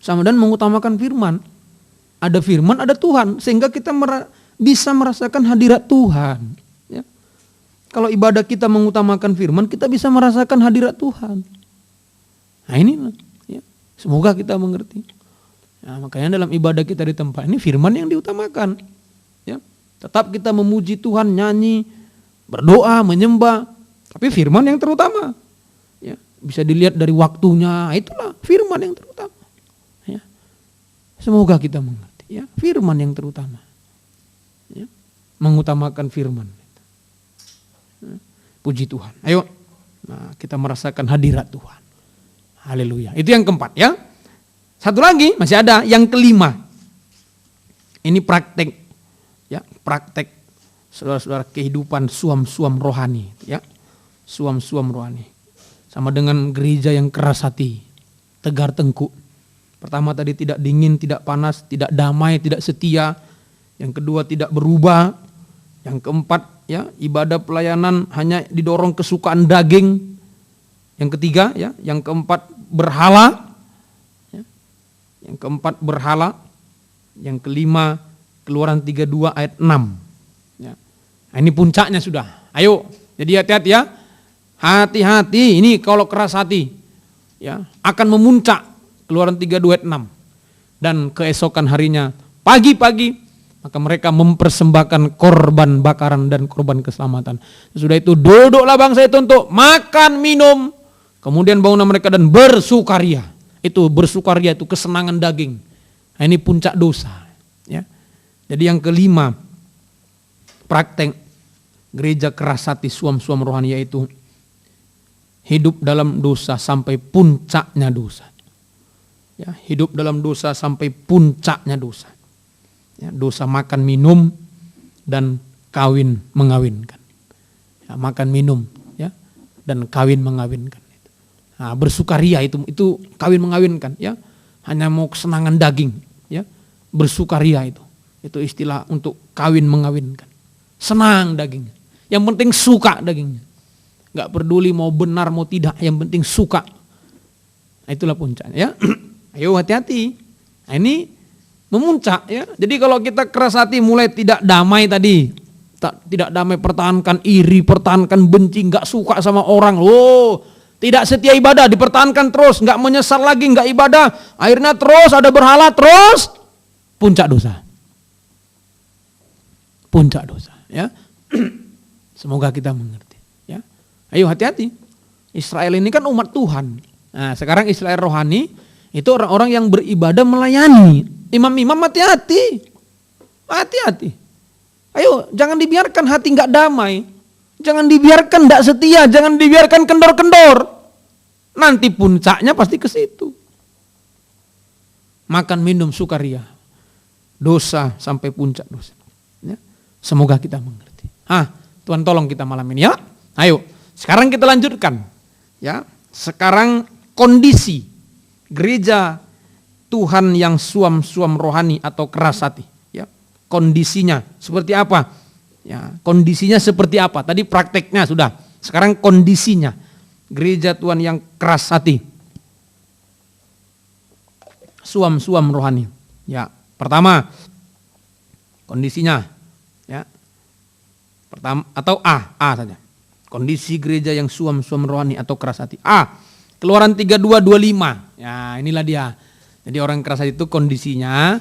sama dan mengutamakan firman. Ada firman, ada Tuhan, sehingga kita bisa merasakan hadirat Tuhan. Ya. Kalau ibadah kita mengutamakan firman, kita bisa merasakan hadirat Tuhan. Nah inilah, ya. Semoga kita mengerti. Nah, makanya dalam ibadah kita di tempat ini firman yang diutamakan. Ya. Tetap kita memuji Tuhan, nyanyi, berdoa, menyembah, tapi firman yang terutama. Ya. Bisa dilihat dari waktunya, itulah firman yang terutama. Ya. Semoga kita mengerti. Ya. Firman yang terutama. Ya. Mengutamakan firman. Ya. Puji Tuhan. Ayo, nah, kita merasakan hadirat Tuhan. Haleluya. Itu yang keempat, ya. Satu lagi masih ada, yang kelima. Ini praktek, ya, praktek saudara-saudara kehidupan suam-suam rohani, ya. Suam-suam rohani. Sama dengan gereja yang keras hati, tegar tengkuk. Pertama tadi tidak dingin, tidak panas, tidak damai, tidak setia. Yang kedua tidak berubah. Yang keempat, ya, ibadah pelayanan hanya didorong kesukaan daging. Yang ketiga, ya, yang keempat berhala, ya. Yang keempat berhala, yang kelima Keluaran 32 ayat 6. Ya. Nah, ini puncaknya sudah. Ayo, jadi hati-hati ya, hati-hati. Ini kalau keras hati, ya, akan memuncak. Keluaran 32 ayat 6. Dan keesokan harinya pagi-pagi maka mereka mempersembahkan korban bakaran dan korban keselamatan. Sudah itu duduklah bangsa itu untuk makan minum. Kemudian bangunlah mereka dan bersukaria. Itu bersukaria itu kesenangan daging. Nah, ini puncak dosa. Ya. Jadi yang kelima, praktek gereja keras hati suam-suam rohani, yaitu hidup dalam dosa sampai puncaknya dosa. Ya, hidup dalam dosa sampai puncaknya dosa. Ya, dosa makan minum dan kawin mengawinkan. Ya, makan minum, ya, dan kawin mengawinkan. Nah, bersukaria itu kawin mengawinkan, ya. Hanya mau kesenangan daging, ya. Bersukaria itu istilah untuk kawin mengawinkan. Senang dagingnya. Yang penting suka dagingnya. Enggak peduli mau benar mau tidak, yang penting suka. Nah, itulah puncaknya, ya. Ayo hati-hati. Nah, ini memuncak, ya. Jadi kalau kita keras hati mulai tidak damai tadi, tidak damai, pertahankan iri, pertahankan benci, enggak suka sama orang. Tidak setia ibadah, dipertahankan terus, nggak menyesal lagi, nggak ibadah, akhirnya terus ada berhala, terus puncak dosa. Puncak dosa, ya. Semoga kita mengerti, ya. Ayo hati-hati. Israel ini kan umat Tuhan. Nah, sekarang Israel rohani itu orang-orang yang beribadah melayani. Imam-imam hati-hati. Hati-hati. Ayo, jangan dibiarkan hati nggak damai. Jangan dibiarkan tidak setia, jangan dibiarkan kendor-kendor. Nanti puncaknya pasti ke situ. Makan minum sukaria. Dosa sampai puncak dosa. Ya. Semoga kita mengerti. Tuhan tolong kita malam ini ya. Ayo, sekarang kita lanjutkan. Ya, sekarang kondisi gereja Tuhan yang suam-suam rohani atau keras hati. Ya, kondisinya seperti apa? Ya, kondisinya seperti apa? Tadi prakteknya sudah. Sekarang kondisinya gereja Tuhan yang keras hati, suam-suam rohani. Ya, pertama kondisinya. Ya, pertama atau A saja. Kondisi gereja yang suam-suam rohani atau keras hati. A. Keluaran 32:25. Ya, inilah dia. Jadi orang keras hati itu kondisinya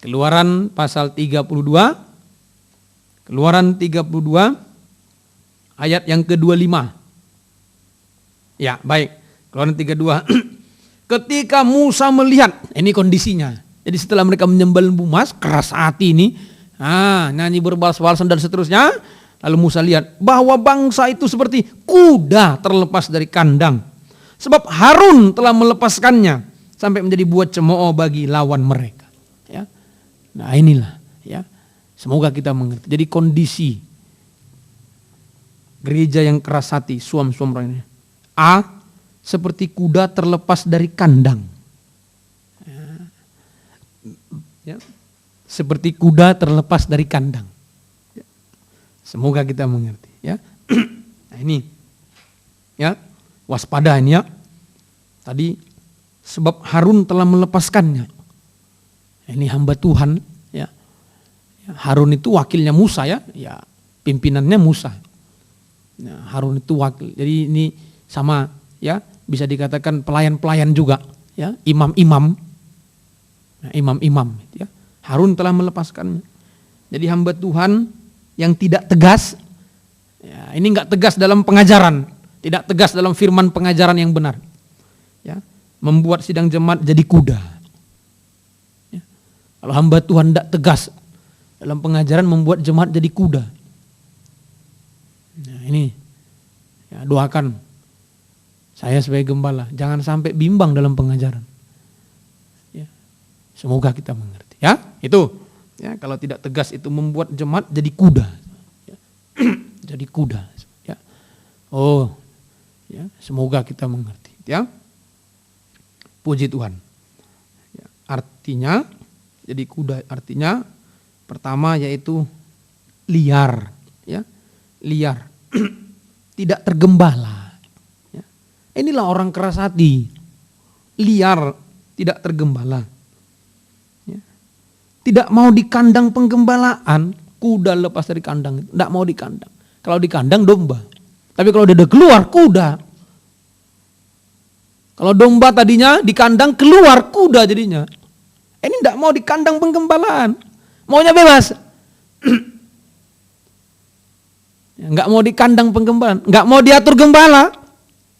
Keluaran pasal 32. Keluaran 32 ayat yang ke-25. Ya, baik. Keluaran 32. Ketika Musa melihat, ini kondisinya. Jadi setelah mereka menyembah lembu emas, keras hati ini, nyanyi berbalas-balasan dan seterusnya. Lalu Musa lihat bahwa bangsa itu seperti kuda terlepas dari kandang. Sebab Harun telah melepaskannya sampai menjadi buat cemooh bagi lawan mereka. Ya. Nah inilah ya. Semoga kita mengerti. Jadi kondisi gereja yang keras hati, suam-suam rohani. A. Seperti kuda terlepas dari kandang. Ya. Seperti kuda terlepas dari kandang. Ya. Semoga kita mengerti. Ya. Nah ini. Ya. Waspada ini ya. Tadi sebab Harun telah melepaskannya. Ini hamba Tuhan ya. Harun itu wakilnya Musa ya. Ya, pimpinannya Musa. Ya, Harun itu wakil. Jadi ini sama ya, bisa dikatakan pelayan-pelayan juga ya, imam-imam. Nah, imam-imam ya. Harun telah melepaskannya. Jadi hamba Tuhan yang tidak tegas. Ya, ini enggak tegas dalam pengajaran, tidak tegas dalam firman pengajaran yang benar. Ya. Membuat sidang jemaat jadi kuda. Ya. Kalau hamba Tuhan tidak tegas dalam pengajaran, membuat jemaat jadi kuda. Nah ini ya, doakan saya sebagai gembala jangan sampai bimbang dalam pengajaran. Ya. Semoga kita mengerti. Ya itu. Ya, kalau tidak tegas itu membuat jemaat jadi kuda. Ya. Jadi kuda. Ya. Oh, ya, semoga kita mengerti. Ya. Puji Tuhan. Ya, artinya, jadi kuda artinya pertama yaitu liar, ya, liar, tidak tergembala. Ya. Inilah orang keras hati, liar, tidak tergembala. Ya. Tidak mau di kandang penggembalaan, kuda lepas dari kandang, tidak mau di kandang. Kalau di kandang domba, tapi kalau dia udah keluar kuda. Kalau domba tadinya di kandang, keluar kuda jadinya. Ini tidak mau di kandang penggembalaan. Maunya bebas. Enggak mau di kandang penggembalaan. Enggak mau diatur gembala.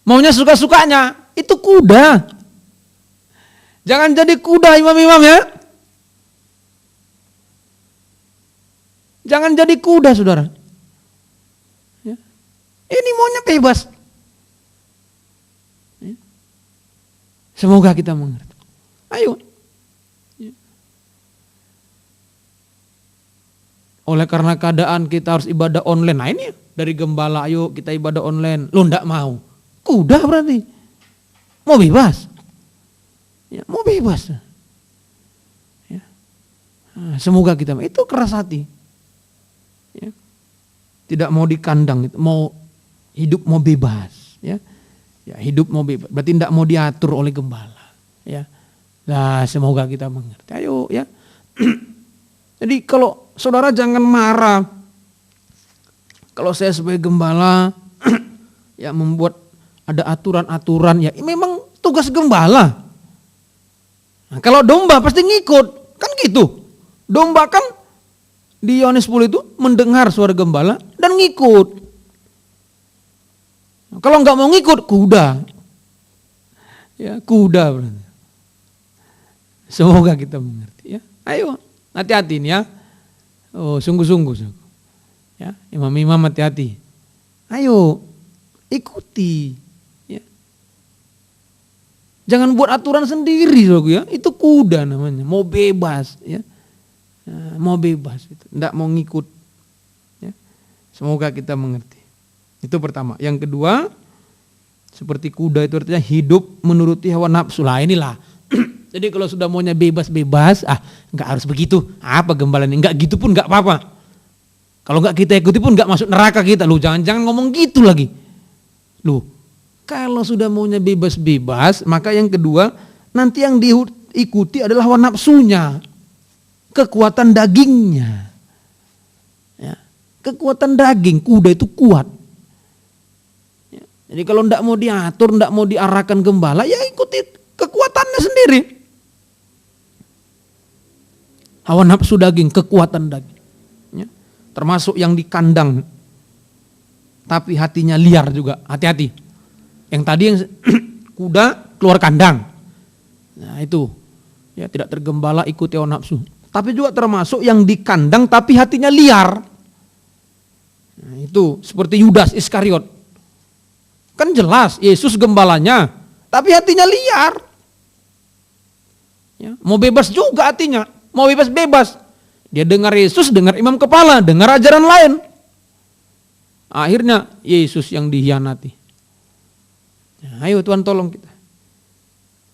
Maunya suka-sukanya. Itu kuda. Jangan jadi kuda imam-imam ya. Jangan jadi kuda saudara. Ya. Ini maunya bebas. Semoga kita mengerti. Ayo. Oleh karena keadaan kita harus ibadah online. Nah ini dari gembala, ayo kita ibadah online. Lo ndak mau. Kuda berarti. Mau bebas. Ya, mau bebas. Ya. Nah, semoga kita, itu keras hati. Ya. Tidak mau di kandang, mau hidup mau bebas. Ya. Ya, hidup mau bebas, berarti tidak mau diatur oleh gembala. Ya, nah semoga kita mengerti. Ayo ya. Jadi kalau saudara jangan marah. Kalau saya sebagai gembala, ya membuat ada aturan-aturan, ya memang tugas gembala. Nah, kalau domba pasti ngikut, kan gitu. Domba kan di Yohanes 10 itu mendengar suara gembala dan ngikut. Kalau nggak mau ngikut, kuda. Ya, kuda berarti. Semoga kita mengerti ya. Ayo, hati-hati nih ya. Oh, sungguh-sungguh. Ya, imam-imam hati-hati. Ayo, ikuti. Ya. Jangan buat aturan sendiri, ya. Itu kuda namanya. Mau bebas, ya. Mau bebas, itu. Nggak mau ngikut. Ya. Semoga kita mengerti. Itu pertama. Yang kedua, seperti kuda itu artinya hidup menuruti hawa nafsu. Lah inilah. Jadi kalau sudah maunya bebas-bebas, nggak harus begitu. Apa gembalaan ini? Nggak gitu pun nggak apa-apa. Kalau nggak kita ikuti pun nggak masuk neraka kita. Lu jangan-jangan ngomong gitu lagi. Lu kalau sudah maunya bebas-bebas, maka yang kedua nanti yang diikuti adalah hawa nafsunya, kekuatan dagingnya. Ya, kekuatan daging kuda itu kuat. Ya, jadi kalau ndak mau diatur, ndak mau diarahkan gembala, ya ikuti kekuatannya sendiri. Hawa nafsu daging, kekuatan daging. Ya, termasuk yang di kandang. Tapi hatinya liar juga, hati-hati. Yang tadi yang kuda keluar kandang. Nah itu, ya tidak tergembala ikuti hawa nafsu. Tapi juga termasuk yang di kandang tapi hatinya liar. Nah itu seperti Yudas Iskariot. Kan jelas Yesus gembalanya, tapi hatinya liar. Ya, mau bebas juga hatinya, mau bebas-bebas. Dia dengar Yesus, dengar imam kepala, dengar ajaran lain. Akhirnya Yesus yang dihianati. Nah, ayo Tuhan tolong kita.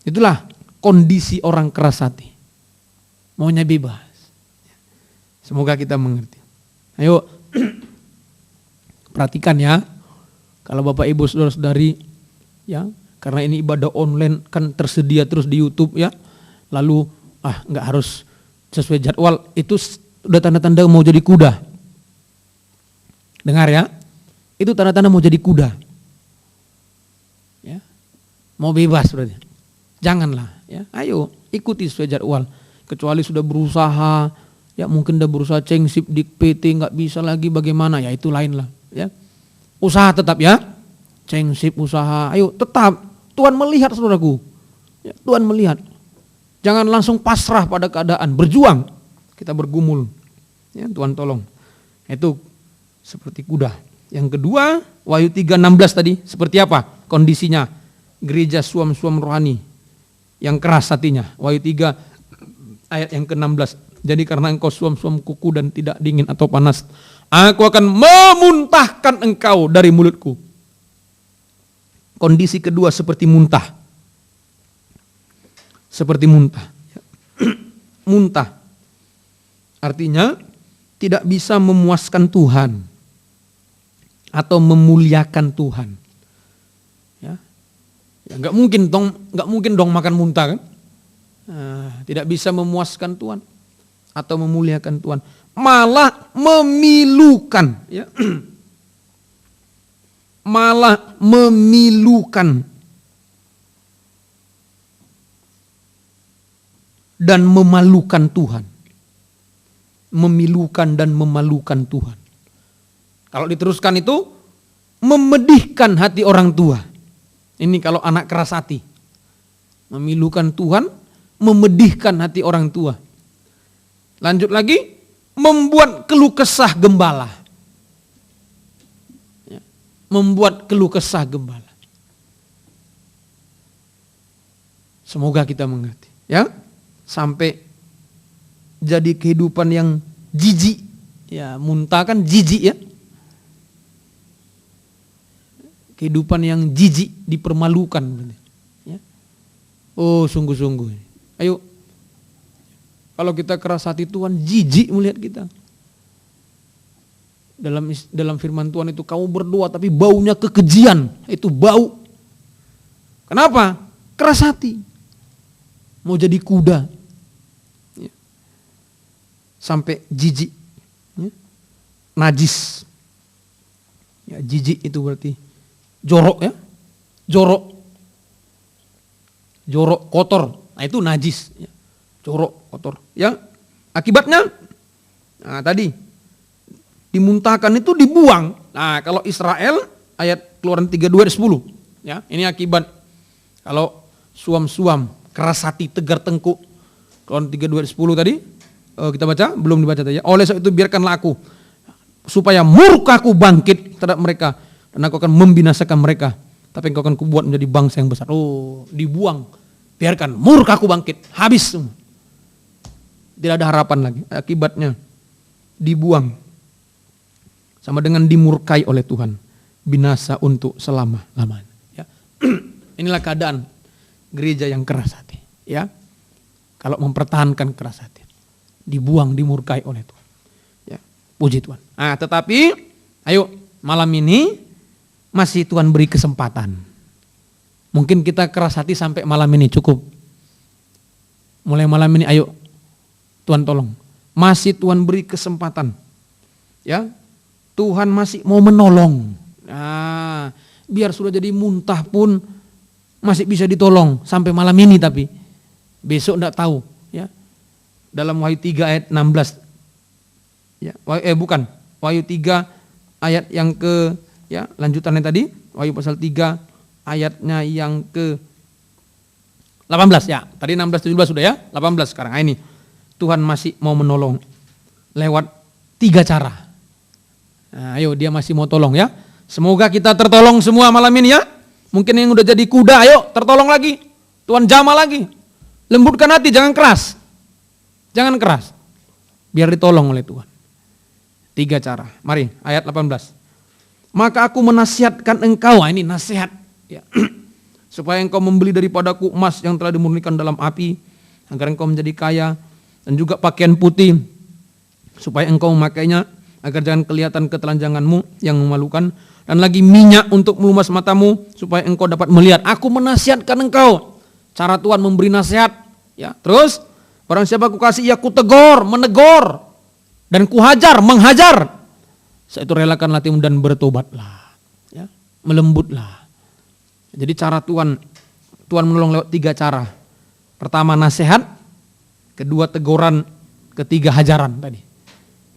Itulah kondisi orang keras hati. Maunya bebas. Semoga kita mengerti. Ayo perhatikan ya. Kalau Bapak Ibu Saudara-saudari ya, karena ini ibadah online kan tersedia terus di YouTube ya. Lalu enggak harus sesuai jadwal, itu udah tanda-tanda mau jadi kuda. Dengar ya. Itu tanda-tanda mau jadi kuda. Ya. Mau bebas berarti. Janganlah ya. Ayo ikuti sesuai jadwal. Kecuali sudah berusaha, ya mungkin udah berusaha cengsip di PT nggak bisa lagi bagaimana, ya itu lain lah ya. Usaha tetap ya. Cengsip usaha. Ayo tetap. Tuhan melihat saudaraku. Ya, Tuhan melihat. Jangan langsung pasrah pada keadaan, berjuang. Kita bergumul. Ya, Tuhan tolong. Itu seperti kuda. Yang kedua, Wahyu 3:16 tadi seperti apa kondisinya? Gereja suam-suam rohani yang keras hatinya. Wahyu 3 ayat yang ke-16. Jadi karena engkau suam-suam kuku dan tidak dingin atau panas, aku akan memuntahkan engkau dari mulutku. Kondisi kedua seperti muntah. Seperti muntah. Muntah. Artinya tidak bisa memuaskan Tuhan atau memuliakan Tuhan. Ya, nggak mungkin dong makan muntah kan? Tidak bisa memuaskan Tuhan atau memuliakan Tuhan, malah memilukan, ya. Malah memilukan dan memalukan Tuhan. Memilukan dan memalukan Tuhan. Kalau diteruskan itu memedihkan hati orang tua. Ini kalau anak keras hati. Memilukan Tuhan, memedihkan hati orang tua. Lanjut lagi, membuat keluh kesah gembala. Ya, membuat keluh kesah gembala. Semoga kita mengerti. Ya, sampai jadi kehidupan yang jijik. Ya, muntah kan jijik ya. Kehidupan yang jijik, dipermalukan. Ya. Oh sungguh-sungguh. Ayo, kalau kita keras hati Tuhan jijik melihat kita. Dalam firman Tuhan itu kamu berdoa tapi baunya kekejian. Itu bau. Kenapa? Keras hati. Mau jadi kuda. Ya. Sampai jijik. Ya. Najis. Ya, jijik itu berarti jorok ya, jorok kotor, nah itu najis, ya. Jorok kotor, ya. Akibatnya, nah tadi dimuntahkan itu dibuang. Nah kalau Israel ayat Keluaran 32:10, ya ini akibat kalau suam-suam keras hati tegar tengkuk. Keluaran 32:10 tadi kita baca, belum dibaca tadi. Oleh sebab itu biarkanlah aku supaya murkaku bangkit terhadap mereka. Dan aku akan membinasakan mereka. Tapi engkau akan kubuat menjadi bangsa yang besar. Oh, dibuang. Biarkan murkaku bangkit. Habis semua. Tidak ada harapan lagi. Akibatnya dibuang. sama dengan dimurkai oleh Tuhan, binasa untuk selama-lamanya. Ya. Inilah keadaan gereja yang keras hati. Ya, kalau mempertahankan keras hati, dibuang, dimurkai oleh Tuhan. Ya, puji Tuhan. Nah, tetapi, ayo malam ini masih Tuhan beri kesempatan. Mungkin kita keras hati sampai malam ini cukup. Mulai malam ini, ayo Tuhan tolong. Masih Tuhan beri kesempatan. Ya, Tuhan masih mau menolong. Nah, biar sudah jadi muntah pun masih bisa ditolong sampai malam ini, tapi besok enggak tahu, ya. Dalam Wahyu 3 ayat 16. Ya, bukan. Wahyu 3 ayat yang ke, ya, lanjutannya tadi, Wahyu pasal 3 ayatnya yang ke 18, ya. Tadi 16 17 sudah, ya. 18 sekarang. Nah, ini Tuhan masih mau menolong lewat 3 cara. Nah, ayo dia masih mau tolong, ya. Semoga kita tertolong semua malam ini, ya. Mungkin yang udah jadi kuda, ayo tertolong lagi. Tuhan jamah lagi. Lembutkan hati, jangan keras. Jangan keras. Biar ditolong oleh Tuhan. 3 cara. Mari, ayat 18. Maka aku menasihatkan engkau, ini nasihat, ya. Supaya engkau membeli daripadaku emas yang telah dimurnikan dalam api, agar engkau menjadi kaya, dan juga pakaian putih, supaya engkau memakainya, agar jangan kelihatan ketelanjanganmu yang memalukan, dan lagi minyak untuk melumas matamu, supaya engkau dapat melihat. Aku menasihatkan engkau. Cara Tuhan memberi nasihat, ya. Terus, barang siapa aku kasih, ya ku tegur, menegur, dan ku hajar, menghajar. Setelah itu relakan hatimu dan bertobatlah, ya. Melembutlah. Jadi cara Tuhan menolong lewat 3 cara. Pertama nasihat, kedua teguran, ketiga hajaran tadi.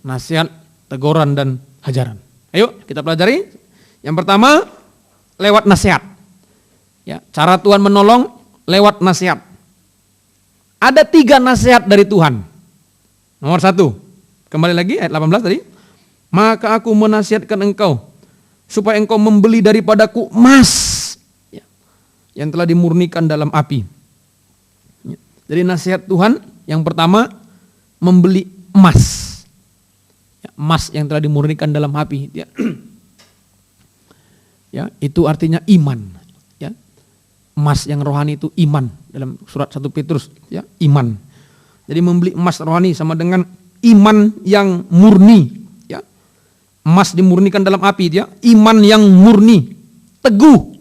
Nasihat, teguran, dan hajaran. Ayo kita pelajari. Yang pertama lewat nasihat. Ya, cara Tuhan menolong lewat nasihat. Ada 3 nasihat dari Tuhan. Nomor 1, kembali lagi ayat 18 tadi. Maka aku menasihatkan engkau supaya engkau membeli daripadaku emas, ya, yang telah dimurnikan dalam api. Ya. Jadi nasihat Tuhan yang pertama membeli emas, ya, emas yang telah dimurnikan dalam api. Ya. Ya, itu artinya iman. Ya. Emas yang rohani itu iman, dalam surat 1 Petrus, ya, iman. Jadi membeli emas rohani sama dengan iman yang murni. Ya. Emas dimurnikan dalam api, ya, iman yang murni, teguh,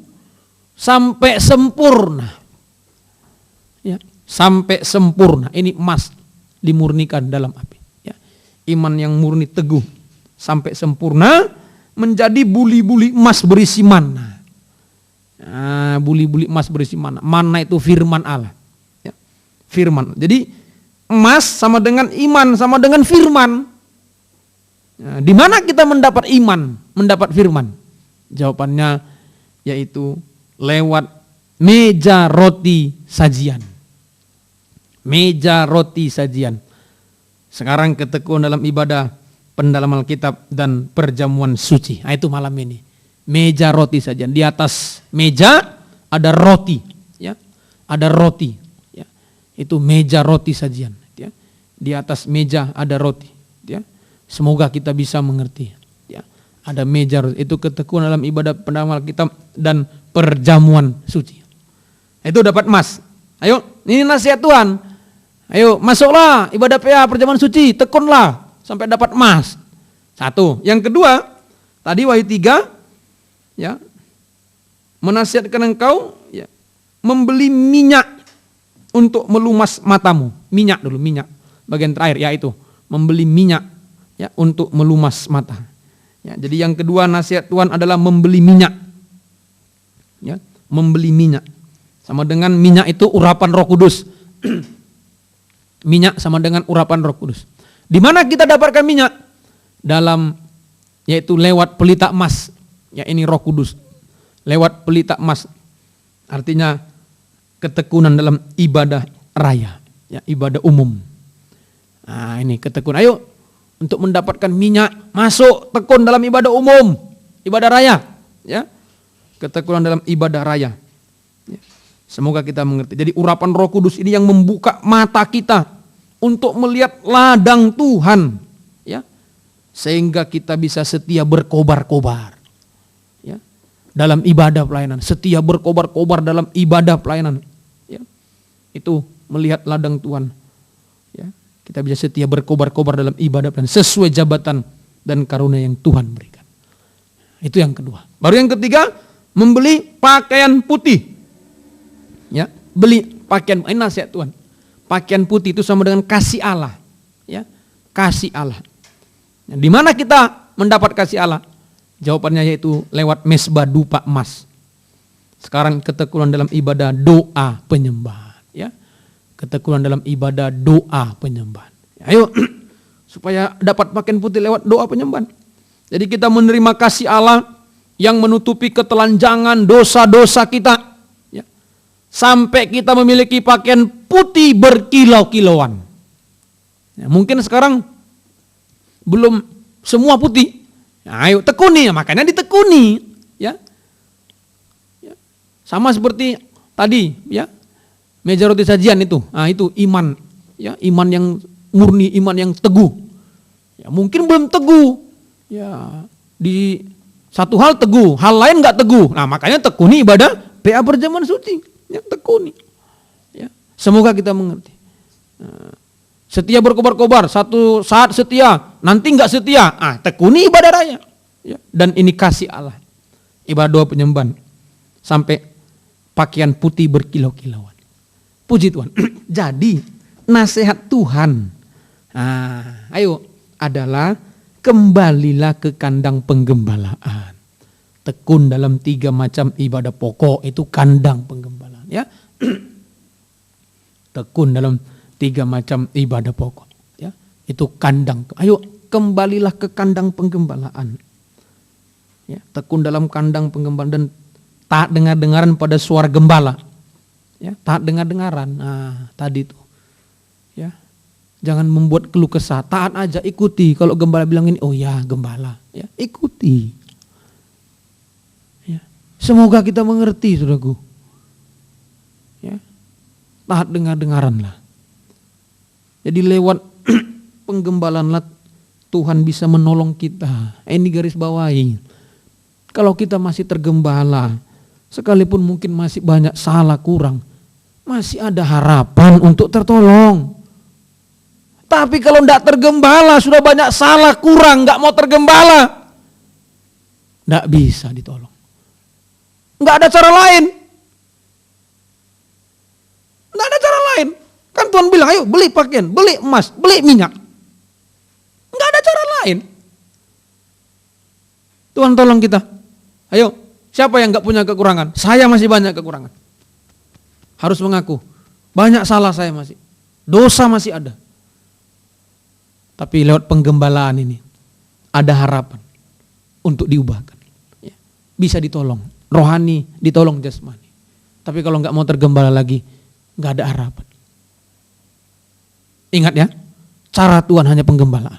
sampai sempurna. Ya, sampai sempurna. Ini emas dimurnikan dalam api. Ya. Iman yang murni, teguh, sampai sempurna, menjadi buli-buli emas berisi mana. Nah, buli-buli emas berisi mana. Mana itu firman Allah. Ya. Firman. Jadi emas sama dengan iman, sama dengan firman. Nah, di mana kita mendapat iman, mendapat firman? Jawabannya yaitu lewat meja roti sajian. Meja roti sajian. Sekarang ketekuan dalam ibadah, pendalaman Alkitab, dan perjamuan suci. Nah, itu malam ini. Meja roti sajian. Di atas meja ada roti, ya. Ada roti, ya. Itu meja roti sajian, ya. Di atas meja ada roti, ya. Semoga kita bisa mengerti, ya. Ada meja roti, itu ketekuan dalam ibadah, pendalaman Alkitab, dan perjamuan suci. Itu dapat emas. Ayo, ini nasihat Tuhan. Ayo, masuklah ibadah PA perjamuan suci, tekunlah sampai dapat emas. 1. Yang kedua, tadi Wahyu 3, ya, menasihatkan engkau, ya, membeli minyak untuk melumas matamu. Minyak dulu, minyak. Bagian terakhir, yaitu membeli minyak, ya, untuk melumas mata. Ya, jadi yang kedua nasihat Tuhan adalah membeli minyak. Ya, membeli minyak. Sama dengan minyak itu urapan Roh Kudus. Minyak sama dengan urapan Roh Kudus. Di mana kita dapatkan minyak? Dalam, yaitu lewat pelita emas. Ya, ini Roh Kudus. Lewat pelita emas. Artinya ketekunan dalam ibadah raya, ya, ibadah umum. Nah, ini ketekunan. Ayo untuk mendapatkan minyak, masuk tekun dalam ibadah umum, ibadah raya, ya. Ketekunan dalam ibadah raya. Ya. Semoga kita mengerti. Jadi urapan Roh Kudus ini yang membuka mata kita untuk melihat ladang Tuhan, ya. sehingga kita bisa setia berkobar-kobar. Ya. Dalam ibadah pelayanan, setia berkobar-kobar dalam ibadah pelayanan. Ya. Itu melihat ladang Tuhan. Ya. Kita bisa setia berkobar-kobar dalam ibadah pelayanan sesuai jabatan dan karunia yang Tuhan berikan. Itu yang kedua. Baru yang ketiga, membeli pakaian putih. Ya, beli pakaian, ini nasihat Tuhan. Pakaian putih itu sama dengan kasih Allah. Ya, kasih Allah. Nah, di mana kita mendapat kasih Allah? Jawabannya yaitu lewat mesbah dupa emas. Sekarang ketekunan dalam ibadah doa penyembahan. Ya, ketekunan dalam ibadah doa penyembahan. Ayo, supaya dapat pakaian putih lewat doa penyembahan. Jadi kita menerima kasih Allah yang menutupi ketelanjangan dosa-dosa kita. Sampai kita memiliki pakaian putih berkilau-kilauan. Ya, mungkin sekarang belum semua putih. Nah, ayo tekuni, makanya ditekuni. Ya. Ya. Sama seperti tadi, ya, meja roti sajian itu. Nah, itu iman, ya, iman yang murni, iman yang teguh. Ya, mungkin belum teguh. Ya, di satu hal teguh, hal lain nggak teguh. Nah, makanya tekuni ibadah PA Perjamuan Suci. Yang tekuni. Ya. Semoga kita mengerti. Setia berkobar-kobar, satu saat setia, nanti enggak setia. Tekuni ibadah raya. Ya. Dan ini kasih Allah. Ibadah doa penyembahan. Sampai pakaian putih berkilau-kilauan. Puji Tuhan. Jadi nasihat Tuhan. Ayo adalah kembalilah ke kandang penggembalaan. Tekun dalam 3 macam ibadah pokok, itu kandang penggembalaan. Ya, tekun dalam 3 macam ibadah pokok. Ya, itu kandang. Ayo kembalilah ke kandang penggembalaan. Ya, tekun dalam kandang penggembalaan dan taat dengar-dengaran pada suara gembala. Ya, taat dengar-dengaran. Nah, tadi itu. Ya, jangan membuat keluh kesah. Taat aja, ikuti. Kalau gembala bilang ini, oh ya gembala. Ya, ikuti. Ya, semoga kita mengerti, saudaraku. Ya, taat dengar-dengaranlah. Jadi lewat penggembalaanlah Tuhan bisa menolong kita. Ini garis bawahi. Kalau kita masih tergembala, sekalipun mungkin masih banyak salah kurang, masih ada harapan untuk tertolong. Tapi kalau tidak tergembala, sudah banyak salah kurang, nggak mau tergembala, nggak bisa ditolong. Nggak ada cara lain. Nggak ada cara lain. Kan Tuhan bilang, ayo beli pakaian, beli emas, beli minyak. Nggak ada cara lain. Tuhan tolong kita. Ayo, siapa yang nggak punya kekurangan? Saya masih banyak kekurangan. Harus mengaku, banyak salah saya masih. Dosa masih ada. Tapi lewat penggembalaan ini, ada harapan untuk diubahkan. Ya, bisa ditolong. Rohani, ditolong jasmani. Tapi kalau nggak mau tergembala lagi, nggak ada harapan. Ingat ya, cara Tuhan hanya penggembalaan.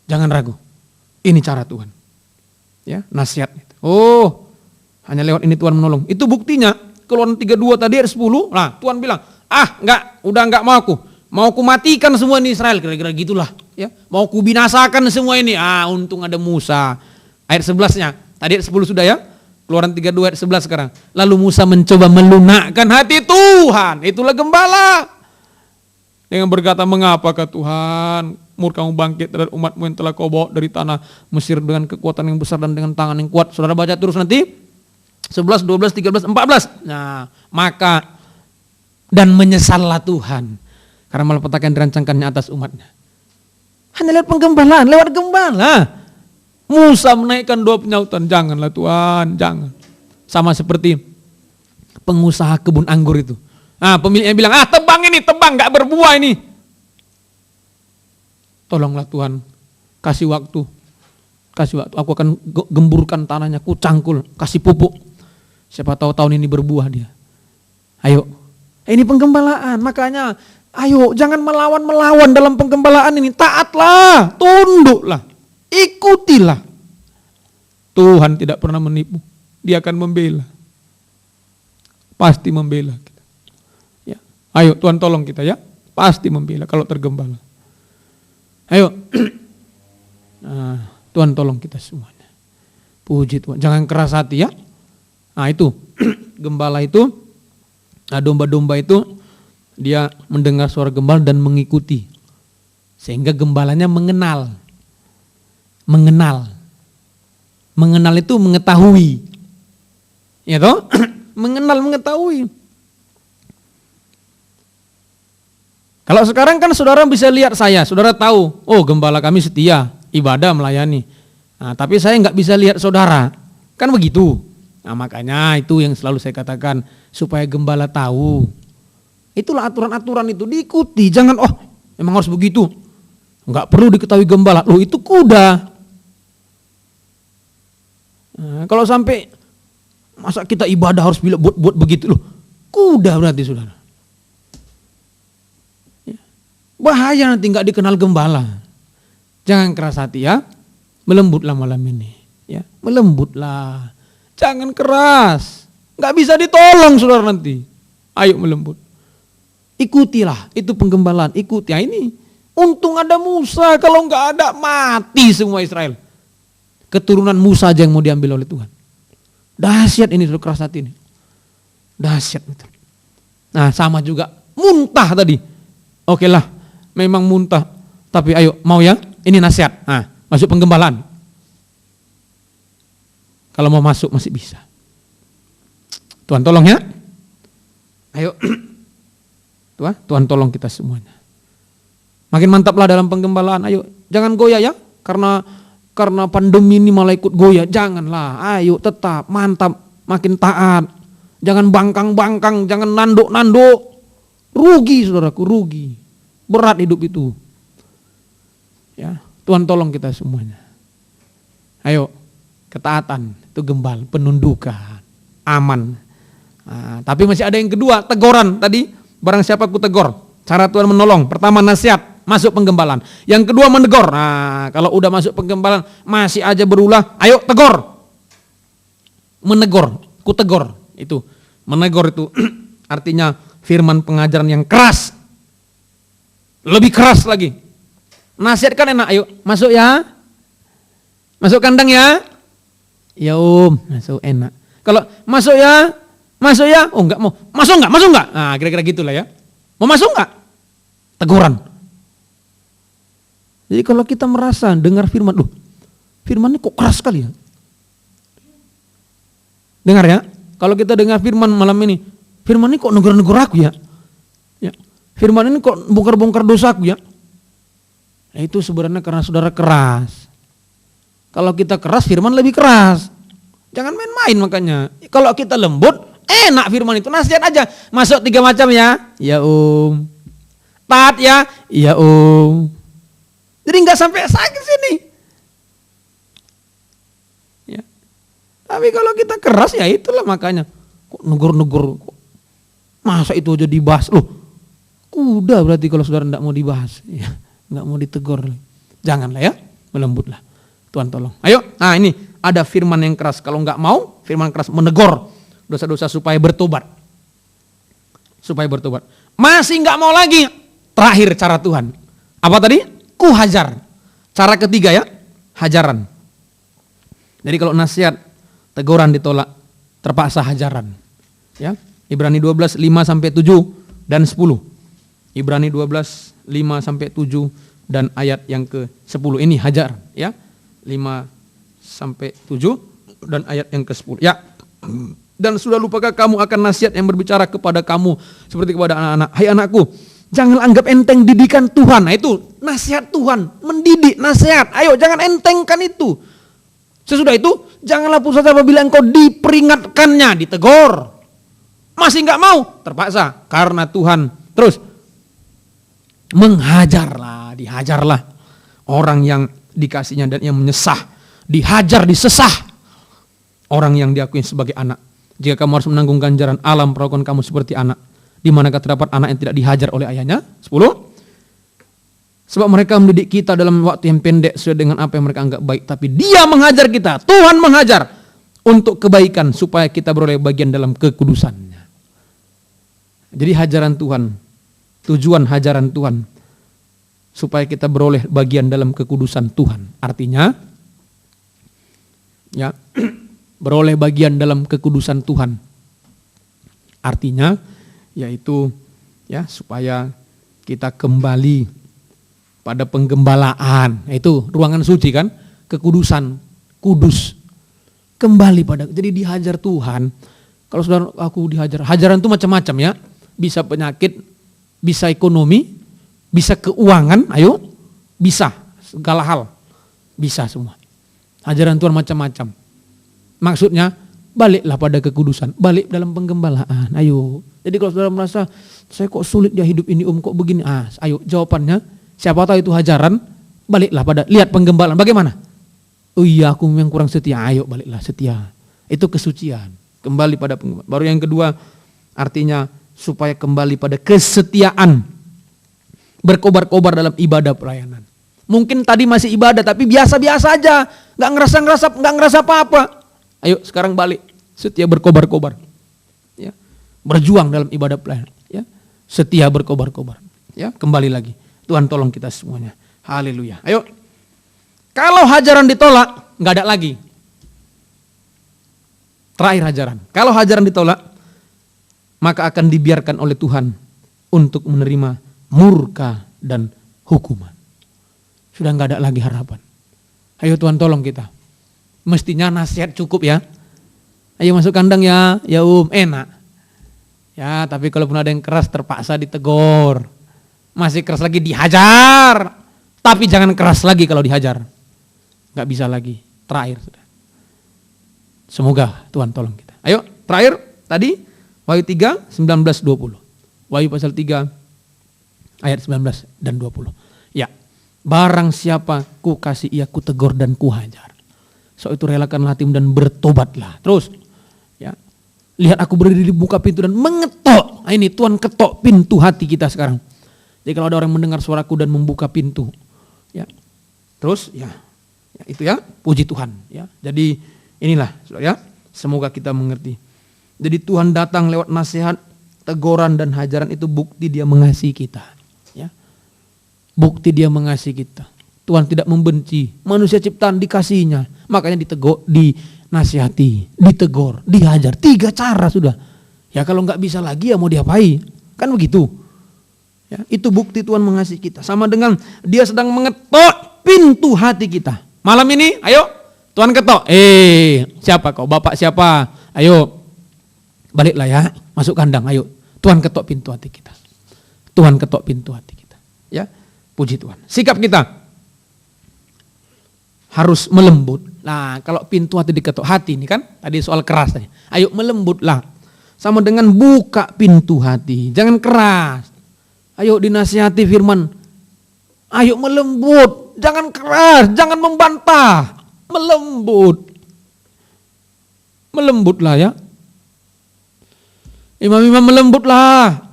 Jangan ragu, ini cara Tuhan. Ya, nasihat. Oh, hanya lewat ini Tuhan menolong. Itu buktinya, Keluaran 32 tadi ayat 10. Nah, Tuhan bilang, udah nggak mau aku. Mau ku matikan semua ini Israel, kira-kira gitulah. Ya, mau ku binasakan semua ini. Untung ada Musa. Ayat 11-nya, tadi ayat 10 sudah ya. Keluaran 32 ayat 11 sekarang. Lalu Musa mencoba melunakkan hati Tuhan. Itulah gembala. Dengan berkata, mengapakah Tuhan murka-Mu bangkit dari umat-Mu yang telah Kau bawa dari tanah Mesir dengan kekuatan yang besar dan dengan tangan yang kuat. Saudara baca terus nanti. 11, 12, 13, 14. Nah, maka dan menyesallah Tuhan karena malapetaka yang dirancangkannya atas umatnya. Hanya lewat penggembalaan, lewat gembala. Musa menaikkan doa penyautan, janganlah Tuhan, jangan. Sama seperti pengusaha kebun anggur itu. Pemiliknya bilang, tebang ini, tebang, gak berbuah ini. Tolonglah Tuhan, kasih waktu. Aku akan gemburkan tanahnya, ku cangkul, kasih pupuk. Siapa tahu tahun ini berbuah dia. Ayo, ini penggembalaan, makanya ayo jangan melawan dalam penggembalaan ini. Taatlah, tunduklah, ikutilah. Tuhan tidak pernah menipu, Dia akan membela. Pasti membela kita. Ya. Ayo Tuhan tolong kita ya, pasti membela kalau tergembala. Ayo, Tuhan tolong kita semuanya. Puji Tuhan. Jangan keras hati ya. Nah itu, gembala itu, domba-domba itu, dia mendengar suara gembala dan mengikuti. Sehingga gembalanya mengenal. Mengenal itu mengetahui. Ya toh? Mengenal, mengetahui. Kalau sekarang kan saudara bisa lihat saya, saudara tahu, oh gembala kami setia, ibadah melayani. Nah, tapi saya nggak bisa lihat saudara, kan begitu. Nah makanya itu yang selalu saya katakan, supaya gembala tahu. Itulah aturan-aturan itu, diikuti, jangan memang harus begitu. Nggak perlu diketahui gembala, loh itu kuda. Nah, kalau sampai masa kita ibadah harus buat begitu loh, kuda berarti saudara. Ya. Bahaya nanti nggak dikenal gembala. Jangan keras hati ya, melembutlah malam ini. Ya, melembutlah, jangan keras. Nggak bisa ditolong saudara nanti. Ayo melembut. Ikutilah, itu penggembalaan. Ikuti. Ya ini, untung ada Musa, kalau nggak ada mati semua Israel. Keturunan Musa aja yang mau diambil oleh Tuhan. Dahsyat ini keras hati ini. Dahsyat betul. Nah sama juga muntah tadi. Oke lah, memang muntah. Tapi ayo mau ya, ini nasihat. Nah, masuk penggembalaan. Kalau mau masuk masih bisa. Tuhan tolong ya. Ayo. Tuhan tolong kita semuanya. Makin mantaplah dalam penggembalaan. Ayo, jangan goyah ya. Karena pandemi ini malah ikut goyah, janganlah, ayo tetap, mantap, makin taat. Jangan bangkang-bangkang, jangan nanduk-nanduk. Rugi saudaraku, rugi. Berat hidup itu. Ya, Tuhan tolong kita semuanya. Ayo, ketaatan, itu gembala, penundukan, aman. Nah, tapi masih ada yang kedua, teguran tadi, barang siapa ku tegur. Cara Tuhan menolong, pertama nasihat. Masuk penggembalaan. Yang kedua menegur. Nah, kalau udah masuk penggembalaan masih aja berulah, ayo tegur. Menegur, ku tegur itu. Menegur itu artinya firman pengajaran yang keras. Lebih keras lagi. Nasihat kan enak, ayo masuk ya. Masuk kandang ya. Ya masuk enak. Kalau masuk ya. Oh enggak mau. Masuk enggak? Nah, kira-kira gitulah ya. Mau masuk enggak? Teguran. Jadi kalau kita merasa dengar firman, loh firman ini kok keras sekali ya. Dengar ya, kalau kita dengar firman malam ini, firman ini kok negur-negur aku ya. Ya. Firman ini kok bongkar-bongkar dosaku ya. Nah, itu sebenarnya karena saudara keras. Kalau kita keras, firman lebih keras. Jangan main-main makanya. Kalau kita lembut, enak firman itu, nasihat aja. Masuk 3 macam ya. Ya taat ya. Ya Jadi nggak sampai sakit sini. Ya. Tapi kalau kita keras ya itulah makanya. Kok negur-negur. Masa itu aja dibahas. Loh, kuda berarti kalau saudara nggak mau dibahas. Ya, nggak mau ditegur. Janganlah ya, melembutlah. Tuhan tolong. Ayo, nah ini ada firman yang keras. Kalau nggak mau, firman keras menegur dosa-dosa supaya bertobat. Supaya bertobat. Masih nggak mau lagi. Terakhir cara Tuhan. Apa tadi? Ku hajar. Cara ketiga ya, hajaran. Jadi kalau nasihat, teguran ditolak, terpaksa hajaran. Ya, Ibrani 12, 5-7 dan 10. Ibrani 12, 5-7 dan ayat yang ke-10. Ini hajar ya. 5-7 dan ayat yang ke-10. Ya. Dan sudah lupakah kamu akan nasihat yang berbicara kepada kamu seperti kepada anak-anak. Hai anakku, jangan anggap enteng didikan Tuhan. Nah itu nasihat Tuhan, mendidik, nasihat. Ayo jangan entengkan itu. Sesudah itu janganlah putus asa apabila engkau diperingatkannya, ditegur. Masih enggak mau, terpaksa karena Tuhan. Terus menghajarlah, dihajarlah orang yang dikasihnya dan yang menyesah, dihajar, disesah orang yang diakui sebagai anak. Jika kamu harus menanggung ganjaran alam, perlakukan kamu seperti anak. Di manakah terdapat anak yang tidak dihajar oleh ayahnya? 10. Sebab mereka mendidik kita dalam waktu yang pendek sesuai dengan apa yang mereka anggap baik. Tapi Dia menghajar kita, Tuhan menghajar untuk kebaikan supaya kita beroleh bagian dalam kekudusannya. Jadi hajaran Tuhan, tujuan hajaran Tuhan supaya kita beroleh bagian dalam kekudusan Tuhan. Artinya ya, beroleh bagian dalam kekudusan Tuhan. Artinya yaitu ya supaya kita kembali pada penggembalaan, yaitu ruangan suci kan, kekudusan, kudus. Kembali pada, jadi dihajar Tuhan. Kalau saudara aku dihajar, hajaran itu macam-macam ya. Bisa penyakit, bisa ekonomi, bisa keuangan, ayo, bisa segala hal. Bisa semua. Hajaran Tuhan macam-macam. Maksudnya baliklah pada kekudusan, balik dalam penggembalaan. Ayo. Jadi kalau saudara merasa saya kok sulit ya hidup ini kok begini. Ayo jawabannya, siapa tahu itu hajaran, baliklah pada lihat penggembalaan. Bagaimana? Oh iya aku yang kurang setia, ayo baliklah setia. Itu kesucian, kembali pada penggembalaan. Baru yang kedua artinya supaya kembali pada kesetiaan. Berkobar-kobar dalam ibadah pelayanan. Mungkin tadi masih ibadah tapi biasa-biasa aja, nggak ngerasa apa-apa. Ayo sekarang balik, setia berkobar-kobar. Ya. Berjuang dalam ibadah pelayanan, ya. Setia berkobar-kobar. Ya, kembali lagi. Tuhan tolong kita semuanya. Haleluya. Ayo. Kalau hajaran ditolak, nggak ada lagi. Terakhir hajaran. Kalau hajaran ditolak, maka akan dibiarkan oleh Tuhan untuk menerima murka dan hukuman. Sudah nggak ada lagi harapan. Ayo Tuhan tolong kita. Mestinya nasihat cukup ya. Ayo masuk kandang ya, ya enak. Ya tapi kalaupun ada yang keras terpaksa ditegur. Masih keras lagi dihajar. Tapi jangan keras lagi kalau dihajar. Nggak bisa lagi. Terakhir sudah. Semoga Tuhan tolong kita. Ayo terakhir tadi Wahyu 3, 19, 20. Wahyu pasal 3 ayat 19 dan 20. Ya. Barang siapa ku kasih ia ku tegur dan ku hajar. So itu relakanlah hatimu dan bertobatlah. Terus ya. Lihat aku berdiri di buka pintu dan mengetok. Nah, ini Tuhan ketok pintu hati kita sekarang. Jadi kalau ada orang mendengar suaraku dan membuka pintu. Ya. Terus ya itu ya, puji Tuhan ya. Jadi inilah ya, semoga kita mengerti. Jadi Tuhan datang lewat nasihat, teguran dan hajaran itu bukti dia mengasihi kita. Bukti dia mengasihi kita. Tuhan tidak membenci. Manusia ciptaan dikasihinya. Makanya ditegur, dinasihati, ditegur, dihajar. 3 cara sudah. Ya kalau nggak bisa lagi ya mau diapain? Kan begitu. Ya, itu bukti Tuhan mengasihi kita. Sama dengan dia sedang mengetok pintu hati kita. Malam ini ayo Tuhan ketok. Siapa kau? Bapak siapa? Ayo baliklah ya. Masuk kandang ayo. Tuhan ketok pintu hati kita. Tuhan ketok pintu hati kita. Ya. Puji Tuhan. Sikap kita harus melembut. Nah, kalau pintu hati diketok hati ini kan tadi soal keras tadi. Ayo melembutlah. Sama dengan buka pintu hati. Jangan keras. Ayo dinasihati firman. Ayo melembut. Jangan keras, jangan membantah. Melembut. Melembutlah ya. Imam-imam melembutlah.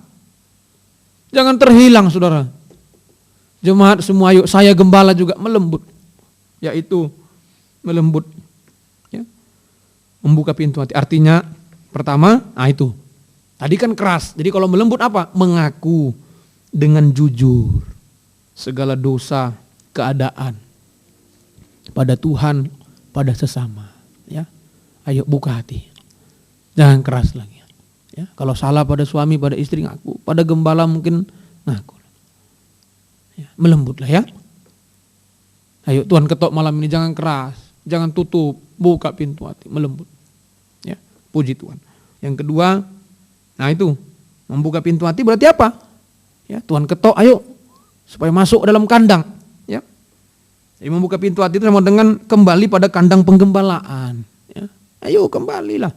Jangan terhilang saudara. Jemaat semua ayo, saya gembala juga melembut. Yaitu melembut. Ya. Membuka pintu hati. Artinya pertama, itu. Tadi kan keras. Jadi kalau melembut apa? Mengaku dengan jujur segala dosa, keadaan pada Tuhan, pada sesama. Ya. Ayo buka hati. Jangan keras lagi. Ya. Kalau salah pada suami, pada istri ngaku. Pada gembala mungkin ngaku. Ya, melembutlah ya. Ayo Tuhan ketok malam ini, jangan keras, jangan tutup, buka pintu hati, melembut. Ya, puji Tuhan. Yang kedua, nah itu membuka pintu hati berarti apa? Ya, Tuhan ketok, ayo supaya masuk dalam kandang. Ya, jadi membuka pintu hati itu sama dengan kembali pada kandang penggembalaan. Ya, ayo kembalilah,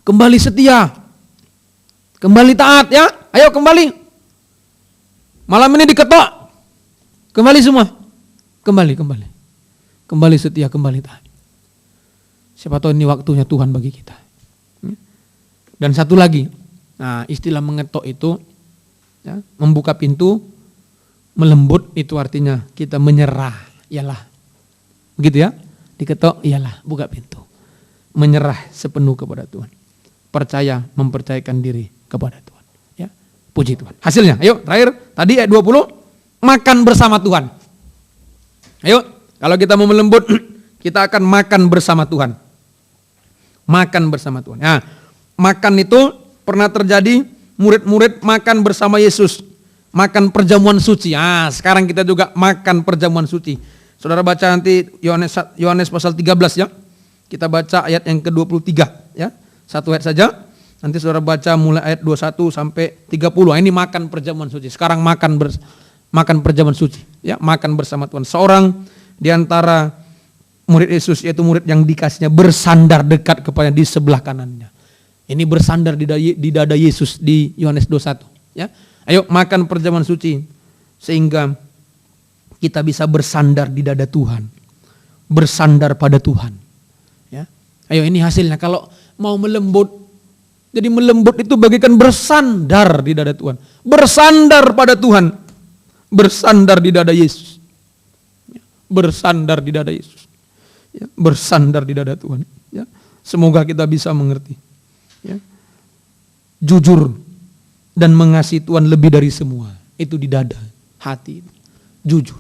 kembali setia, kembali taat ya, ayo kembali. Malam ini diketok. Kembali semua. Kembali. Kembali setia, kembali taat. Siapa tahu ini waktunya Tuhan bagi kita. Dan satu lagi. Nah, istilah mengetok itu ya, membuka pintu, melembut itu artinya kita menyerah. Iyalah. Begitu ya. Diketok, iyalah, buka pintu. Menyerah sepenuh kepada Tuhan. Percaya, mempercayakan diri kepada Tuhan. Puji Tuhan. Hasilnya, ayo terakhir tadi ayat 20, makan bersama Tuhan. Ayo, kalau kita mau melembut, Kita akan makan bersama Tuhan. Makan bersama Tuhan. Nah, makan itu pernah terjadi murid-murid makan bersama Yesus. Makan perjamuan suci. Ah, sekarang kita juga makan perjamuan suci. Saudara baca nanti Yohanes pasal 13 ya. Kita baca ayat yang ke-23 ya. Satu ayat saja. Nanti saudara baca mulai ayat 21 sampai 30. Ini makan perjamuan suci. Sekarang makan perjamuan suci ya, makan bersama Tuhan. Seorang di antara murid Yesus, yaitu murid yang dikasihnya, bersandar dekat kepada di sebelah kanannya. Ini bersandar di dada Yesus di Yohanes 21 ya. Ayo makan perjamuan suci sehingga kita bisa bersandar di dada Tuhan. Bersandar pada Tuhan. Ya. Ayo ini hasilnya kalau mau melembut. Jadi melembut itu bagaikan bersandar di dada Tuhan. Bersandar pada Tuhan. Bersandar di dada Yesus. Bersandar di dada Yesus. Ya, bersandar di dada Tuhan. Ya. Semoga kita bisa mengerti. Ya. Jujur dan mengasihi Tuhan lebih dari semua. Itu di dada, hati. Jujur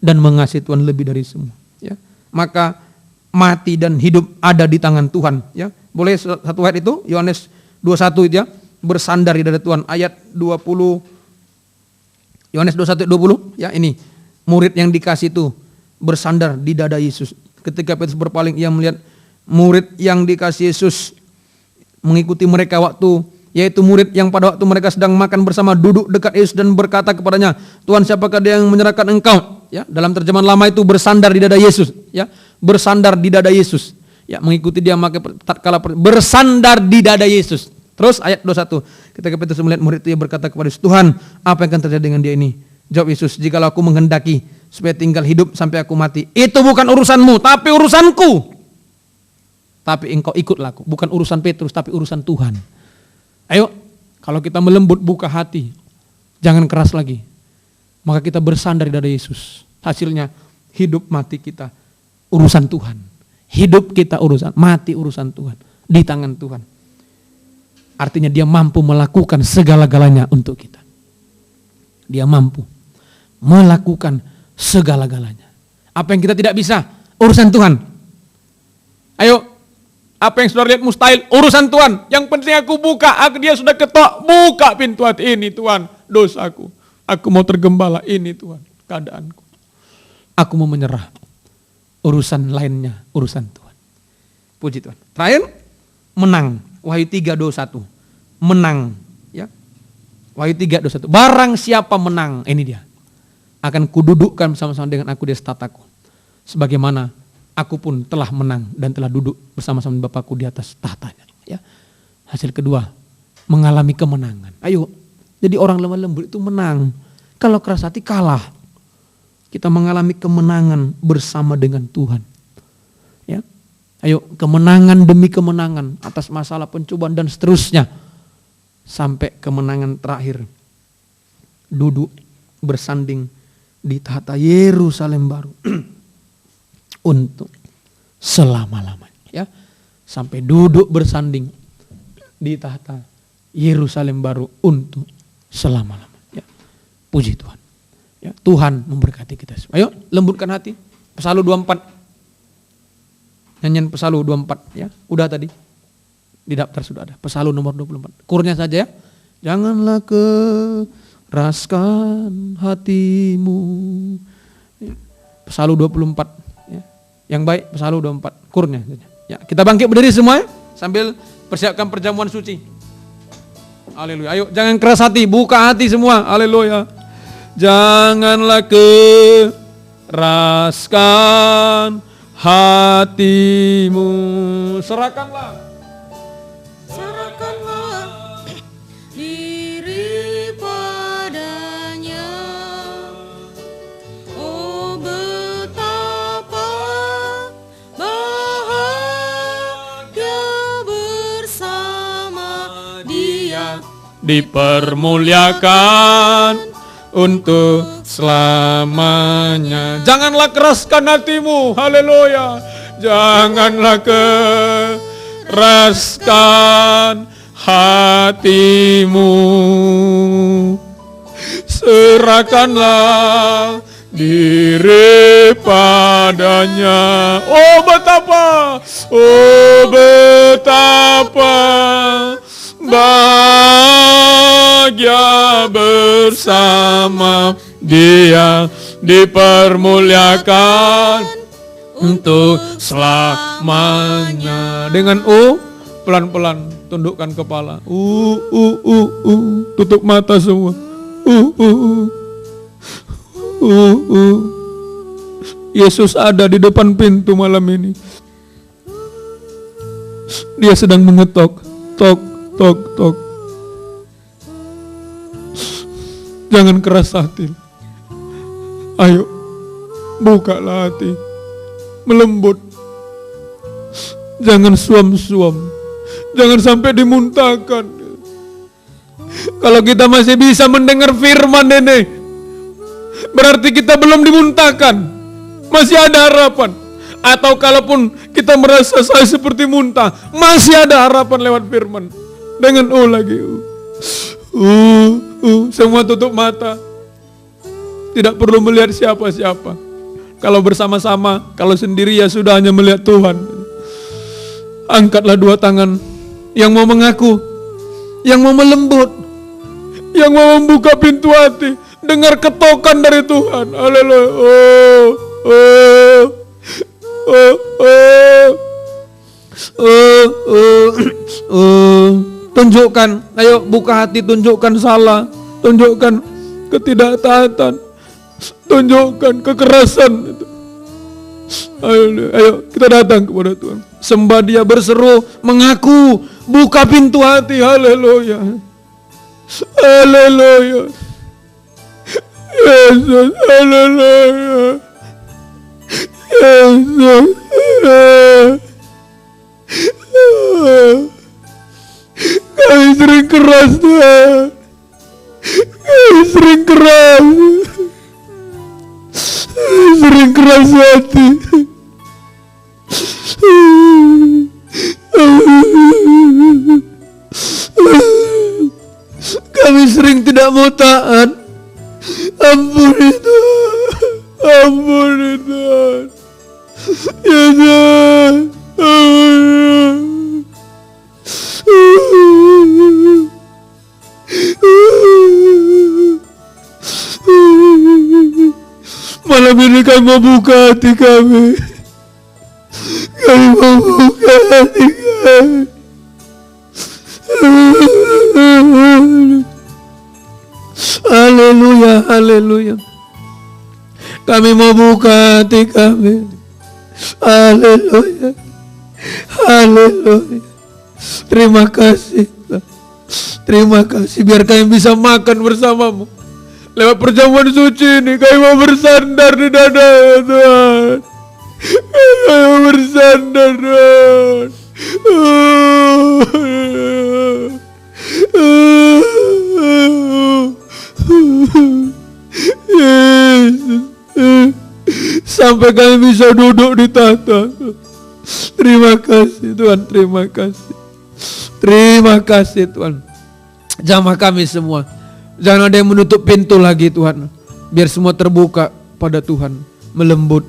dan mengasihi Tuhan lebih dari semua. Ya. Maka mati dan hidup ada di tangan Tuhan. Ya. Boleh satu ayat itu, Yohanes 21 itu ya. Bersandar di dada Tuhan. Ayat 20, Yohanes 21 20. Ya, ini murid yang dikasih itu bersandar di dada Yesus. Ketika Petrus berpaling, ia melihat murid yang dikasih Yesus mengikuti mereka waktu, yaitu murid yang pada waktu mereka sedang makan bersama duduk dekat Yesus dan berkata kepadanya, Tuhan, siapakah dia yang menyerahkan engkau? Ya, dalam terjemahan lama itu bersandar di dada Yesus. Ya, bersandar di dada Yesus. Ya, mengikuti dia maka tatkala bersandar di dada Yesus. Terus ayat 21, ketika Petrus melihat murid itu, ia berkata kepada Yesus, Tuhan, apa yang akan terjadi dengan dia ini? Jawab Yesus, jikalau aku menghendaki supaya tinggal hidup sampai aku mati, itu bukan urusanmu, tapi urusanku. Tapi engkau ikutlah aku. Bukan urusan Petrus, tapi urusan Tuhan. Ayo, kalau kita melembut, buka hati, jangan keras lagi. Maka kita bersandar di dada Yesus. Hasilnya hidup mati kita urusan Tuhan. Hidup kita urusan, mati urusan Tuhan. Di tangan Tuhan. Artinya dia mampu melakukan segala-galanya untuk kita. Dia mampu melakukan segala-galanya. Apa yang kita tidak bisa, urusan Tuhan. Ayo, apa yang saudara lihat mustahil, urusan Tuhan. Yang penting aku buka, dia sudah ketok, buka pintu hati ini Tuhan, dosaku. Aku mau tergembala, ini Tuhan, keadaanku. Aku mau menyerah. Urusan lainnya, urusan Tuhan. Puji Tuhan. Terakhir, menang. Wahyu 3:21. Menang. Ya. Wahyu 3:21. Barang siapa menang, ini dia. Akan kududukkan bersama-sama dengan aku di atas tataku. Sebagaimana aku pun telah menang dan telah duduk bersama-sama dengan Bapakku di atas tahtanya. Ya. Hasil kedua, mengalami kemenangan. Ayo, jadi orang lemah lembut itu menang. Kalau keras hati kalah. Kita mengalami kemenangan bersama dengan Tuhan. Ya. Ayo, kemenangan demi kemenangan atas masalah pencobaan dan seterusnya. Sampai kemenangan terakhir. Duduk bersanding di tahta Yerusalem baru. Untuk selama-lamanya. Ya. Sampai duduk bersanding di tahta Yerusalem baru untuk selama-lamanya. Ya. Puji Tuhan. Ya. Tuhan memberkati kita semua. Ayo lembutkan hati. Pesalu 24. Nyanyian Pesalu 24 ya. Udah tadi. Di daftar sudah ada. Pesalu nomor 24. Kurnya saja ya. Janganlah keraskan hatimu. Ya. Pesalu 24 ya. Yang baik Pesalu 24. Kurnya saja. Ya, kita bangkit berdiri semua ya. Sambil persiapkan perjamuan suci. Haleluya. Ayo jangan keras hati, buka hati semua. Haleluya. Janganlah keraskan hatimu. Serahkanlah diri padanya. Oh betapa bahagia bersama Dia, dipermuliakan untuk selamanya. Janganlah keraskan hatimu. Haleluya. Janganlah keraskan hatimu. Serahkanlah diri padanya. Oh betapa bahagia bersama Dia, dipermuliakan untuk selamanya. Dengan pelan-pelan tundukkan kepala. Tutup mata semua. Yesus ada di depan pintu malam ini. Dia sedang mengetok, tok, tok, tok. Jangan keras hati. Ayo, bukalah hati, melembut. Jangan suam-suam, jangan sampai dimuntahkan. Kalau kita masih bisa mendengar firman ini, berarti kita belum dimuntahkan. Masih ada harapan. Atau kalaupun kita merasa saya seperti muntah, masih ada harapan lewat firman. Dengan lagi. Semua tutup mata. Tidak perlu melihat siapa-siapa. Kalau bersama-sama, kalau sendiri ya sudah hanya melihat Tuhan. Angkatlah dua tangan. Yang mau mengaku, yang mau melembut, yang mau membuka pintu hati. Dengar ketokan dari Tuhan. Haleluya. Tunjukkan, ayo buka hati, tunjukkan salah, tunjukkan ketidaktaatan, tunjukkan kekerasan itu. Ayo kita datang kepada Tuhan, sembah Dia, berseru, mengaku, buka pintu hati. Haleluya, haleluya, Yesus, haleluya, Yesus. Kami sering keras Tuhan, kami sering keras, sering keras hati. Kami sering tidak mau taat. Ampuni Tuhan, ampuni Tuhan, Yesus. Malam ini kami mau buka hati kami. Kami mau buka hati kami. Haleluya, haleluya. Kami mau buka hati kami. Haleluya, haleluya. Terima kasih, terima kasih. Biar kami bisa makan bersamamu. Lewat perjamuan suci ini kami mau bersandar di dada Tuhan. Kami mau bersandar Tuhan. Yesus, sampai kami bisa duduk di tahta. Terima kasih Tuhan, terima kasih. Terima kasih Tuhan. Jamah kami semua. Jangan ada yang menutup pintu lagi Tuhan. Biar semua terbuka pada Tuhan, melembut.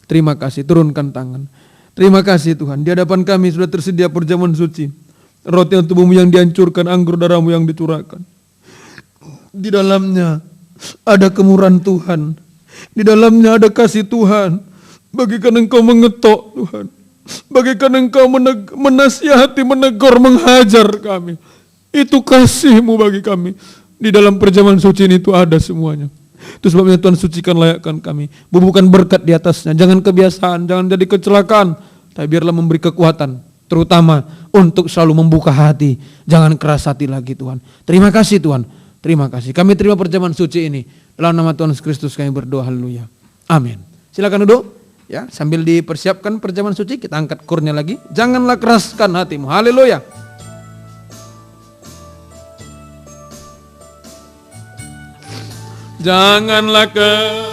Terima kasih, turunkan tangan. Terima kasih Tuhan, di hadapan kami sudah tersedia perjamuan suci. Roti dan tubuhmu yang dihancurkan, anggur darahmu yang dicurahkan. Di dalamnya ada kemurahan Tuhan. Di dalamnya ada kasih Tuhan. Bagikan engkau mengetok Tuhan. Bagikan engkau menasihati, menegur, menghajar kami. Itu kasih-Mu bagi kami. Di dalam perjamuan suci ini itu ada semuanya. Itu sebabnya Tuhan sucikan, layakkan kami. Bubuhkan berkat di atasnya. Jangan kebiasaan, jangan jadi kecelakaan. Tapi biarlah memberi kekuatan. Terutama untuk selalu membuka hati. Jangan keras hati lagi Tuhan. Terima kasih Tuhan. Terima kasih. Kami terima perjamuan suci ini. Dalam nama Tuhan Yesus Kristus kami berdoa. Haleluya. Amin. Silakan duduk. Ya, sambil dipersiapkan perjamuan suci, kita angkat kurnya lagi. Janganlah keraskan hatimu. Haleluya. Janganlah keraskan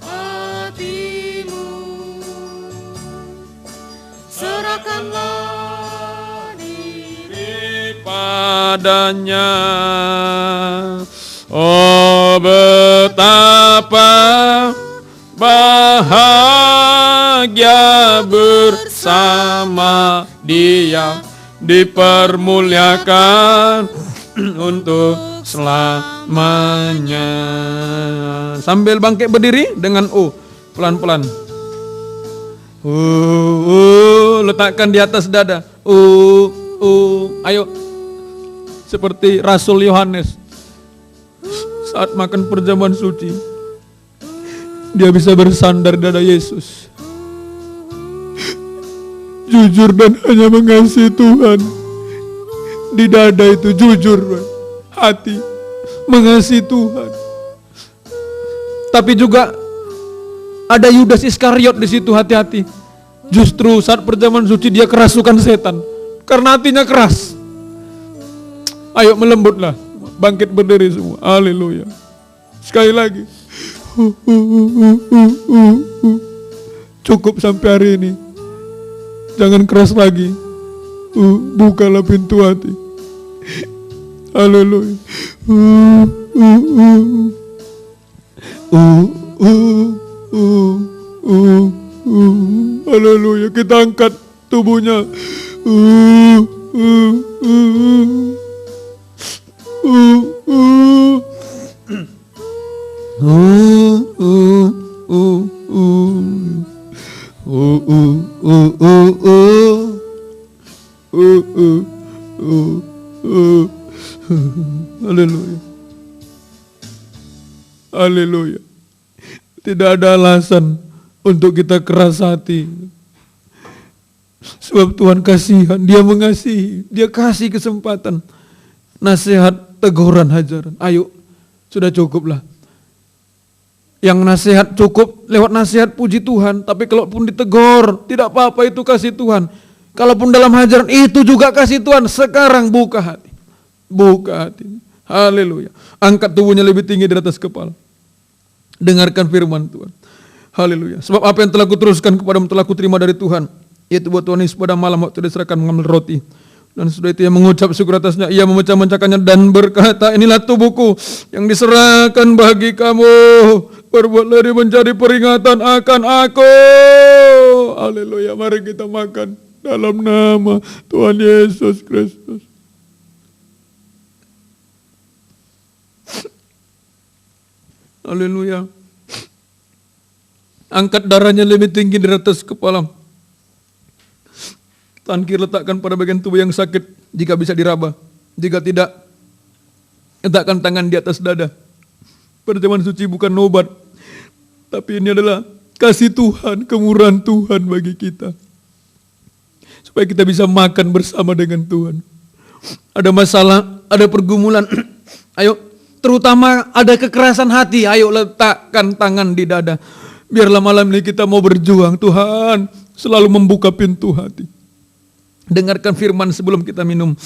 hatimu, serahkanlah diri padanya. Oh Oh betapa bahagia bersama Dia, dipermuliakan untuk selamanya. Sambil bangkit berdiri dengan pelan-pelan. Letakkan di atas dada. Ayo. Seperti Rasul Yohanes saat makan perjamuan suci, dia bisa bersandar dada Yesus. Jujur dan hanya mengasihi Tuhan. Di dada itu jujur, hati mengasihi Tuhan. Tapi juga ada Yudas Iskariot di situ, hati-hati. Justru saat perjamuan suci dia kerasukan setan karena hatinya keras. Ayo melembutlah, bangkit berdiri semua. Haleluya. Sekali lagi. Cukup sampai hari ini. Jangan keras lagi. Bukalah pintu hati. Haleluya. Haleluya. Kita angkat tubuhnya. Haleluya. Haleluya. Tidak ada alasan untuk kita keras hati. Sebab Tuhan kasihan, Dia mengasihi, Dia kasih kesempatan. Nasihat, teguran, hajaran. Ayo, sudah cukuplah. Yang nasihat cukup lewat nasihat, puji Tuhan. Tapi kalaupun ditegur, tidak apa-apa, itu kasih Tuhan. Kalaupun dalam hajaran, itu juga kasih Tuhan. Sekarang buka hati. Buka hati. Haleluya. Angkat tubuhnya lebih tinggi di atas kepala. Dengarkan firman Tuhan. Haleluya. Sebab apa yang telah kuteruskan kepadamu telah kuterima dari Tuhan. Yaitu buat Tuhan Yesus pada malam waktu diserahkan mengambil roti. Dan sudah itu ia mengucap syukur atasnya. Ia memecah-mecahkannya dan berkata, inilah tubuhku yang diserahkan bagi kamu. Berbuatlah ini menjadi peringatan akan aku. Haleluya. Mari kita makan dalam nama Tuhan Yesus Kristus. Haleluya. Angkat darahnya lebih tinggi dari atas kepala. Tangan kiri letakkan pada bagian tubuh yang sakit jika bisa diraba. Jika tidak, letakkan tangan di atas dada. Perjamuan suci bukan obat, tapi ini adalah kasih Tuhan, kemurahan Tuhan bagi kita. Supaya kita bisa makan bersama dengan Tuhan. Ada masalah, ada pergumulan. Ayo, terutama ada kekerasan hati. Ayo letakkan tangan di dada. Biarlah malam ini kita mau berjuang. Tuhan selalu membuka pintu hati. Dengarkan firman sebelum kita minum.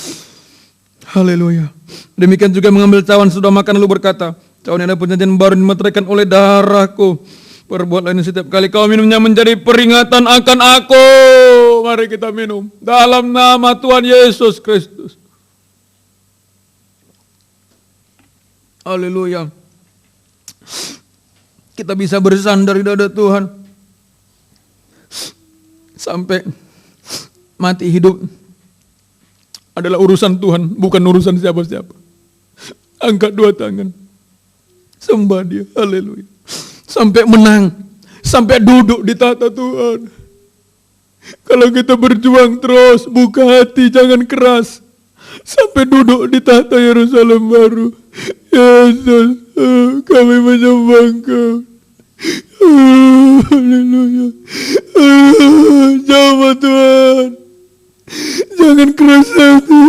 Haleluya. Demikian juga mengambil cawan sudah makan lalu berkata, cawan ini adalah perjanjian baru dimeteraikan oleh darahku. Perbuatlah ini setiap kali kau minumnya menjadi peringatan akan aku. Mari kita minum dalam nama Tuhan Yesus Kristus. Haleluya. Kita bisa bersandar di dada Tuhan sampai mati hidup adalah urusan Tuhan, bukan urusan siapa-siapa. Angkat dua tangan, sembah Dia, haleluya. Sampai menang, sampai duduk di tahta Tuhan. Kalau kita berjuang terus, buka hati, jangan keras. Sampai duduk di tahta Yerusalem baru. Yesus, kami menyembah Engkau. Haleluya. Jawab Tuhan. Jangan keras hati.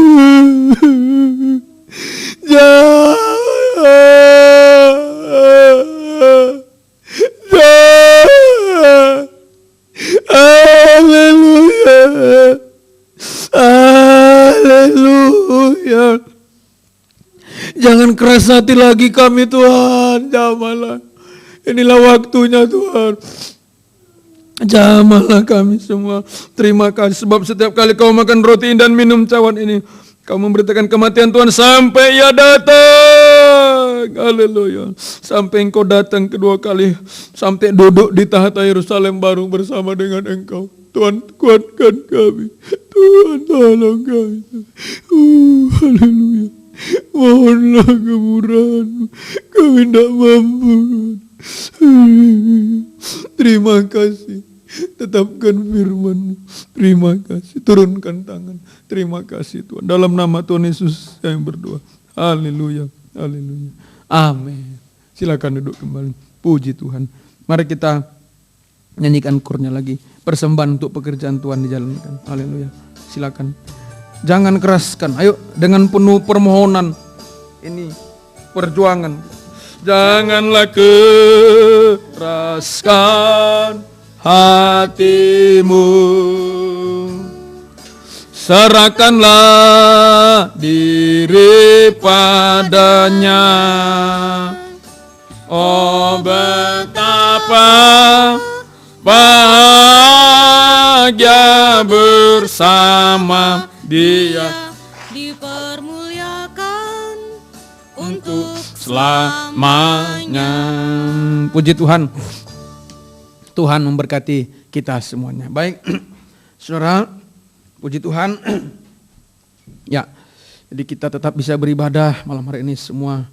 Haleluya. Haleluya. Jangan keras hati lagi kami Tuhan. Jamahlah. Inilah waktunya Tuhan. Jamahlah kami semua. Terima kasih sebab setiap kali kau makan roti dan minum cawan ini, kau memberitakan kematian Tuhan sampai Ia datang. Haleluya. Sampai Engkau datang kedua kali, sampai duduk di tahta Yerusalem baru bersama dengan Engkau. Tuhan, kuatkan kami. Tuhan, tolong kami. Haleluya. Mohonlah kemurahan-Mu. Kami tidak mampu. Terima kasih. Tetapkan firman-Mu. Terima kasih. Turunkan tangan. Terima kasih Tuhan. Dalam nama Tuhan Yesus saya berdoa. Haleluya. Haleluya. Amin. Silakan duduk kembali. Puji Tuhan. Mari kita nyanyikan kurnya lagi. Persembahan untuk pekerjaan Tuhan dijalankan. Haleluya. Silakan. Jangan keraskan. Ayo dengan penuh permohonan. Ini perjuangan. Janganlah keraskan hatimu, serahkanlah diri padanya. Oh betapa bahagia bersama Dia, dipermuliakan untuk selamanya. Puji Tuhan. Tuhan memberkati kita semuanya. Baik, saudara, puji Tuhan. Ya, jadi kita tetap bisa beribadah malam hari ini semua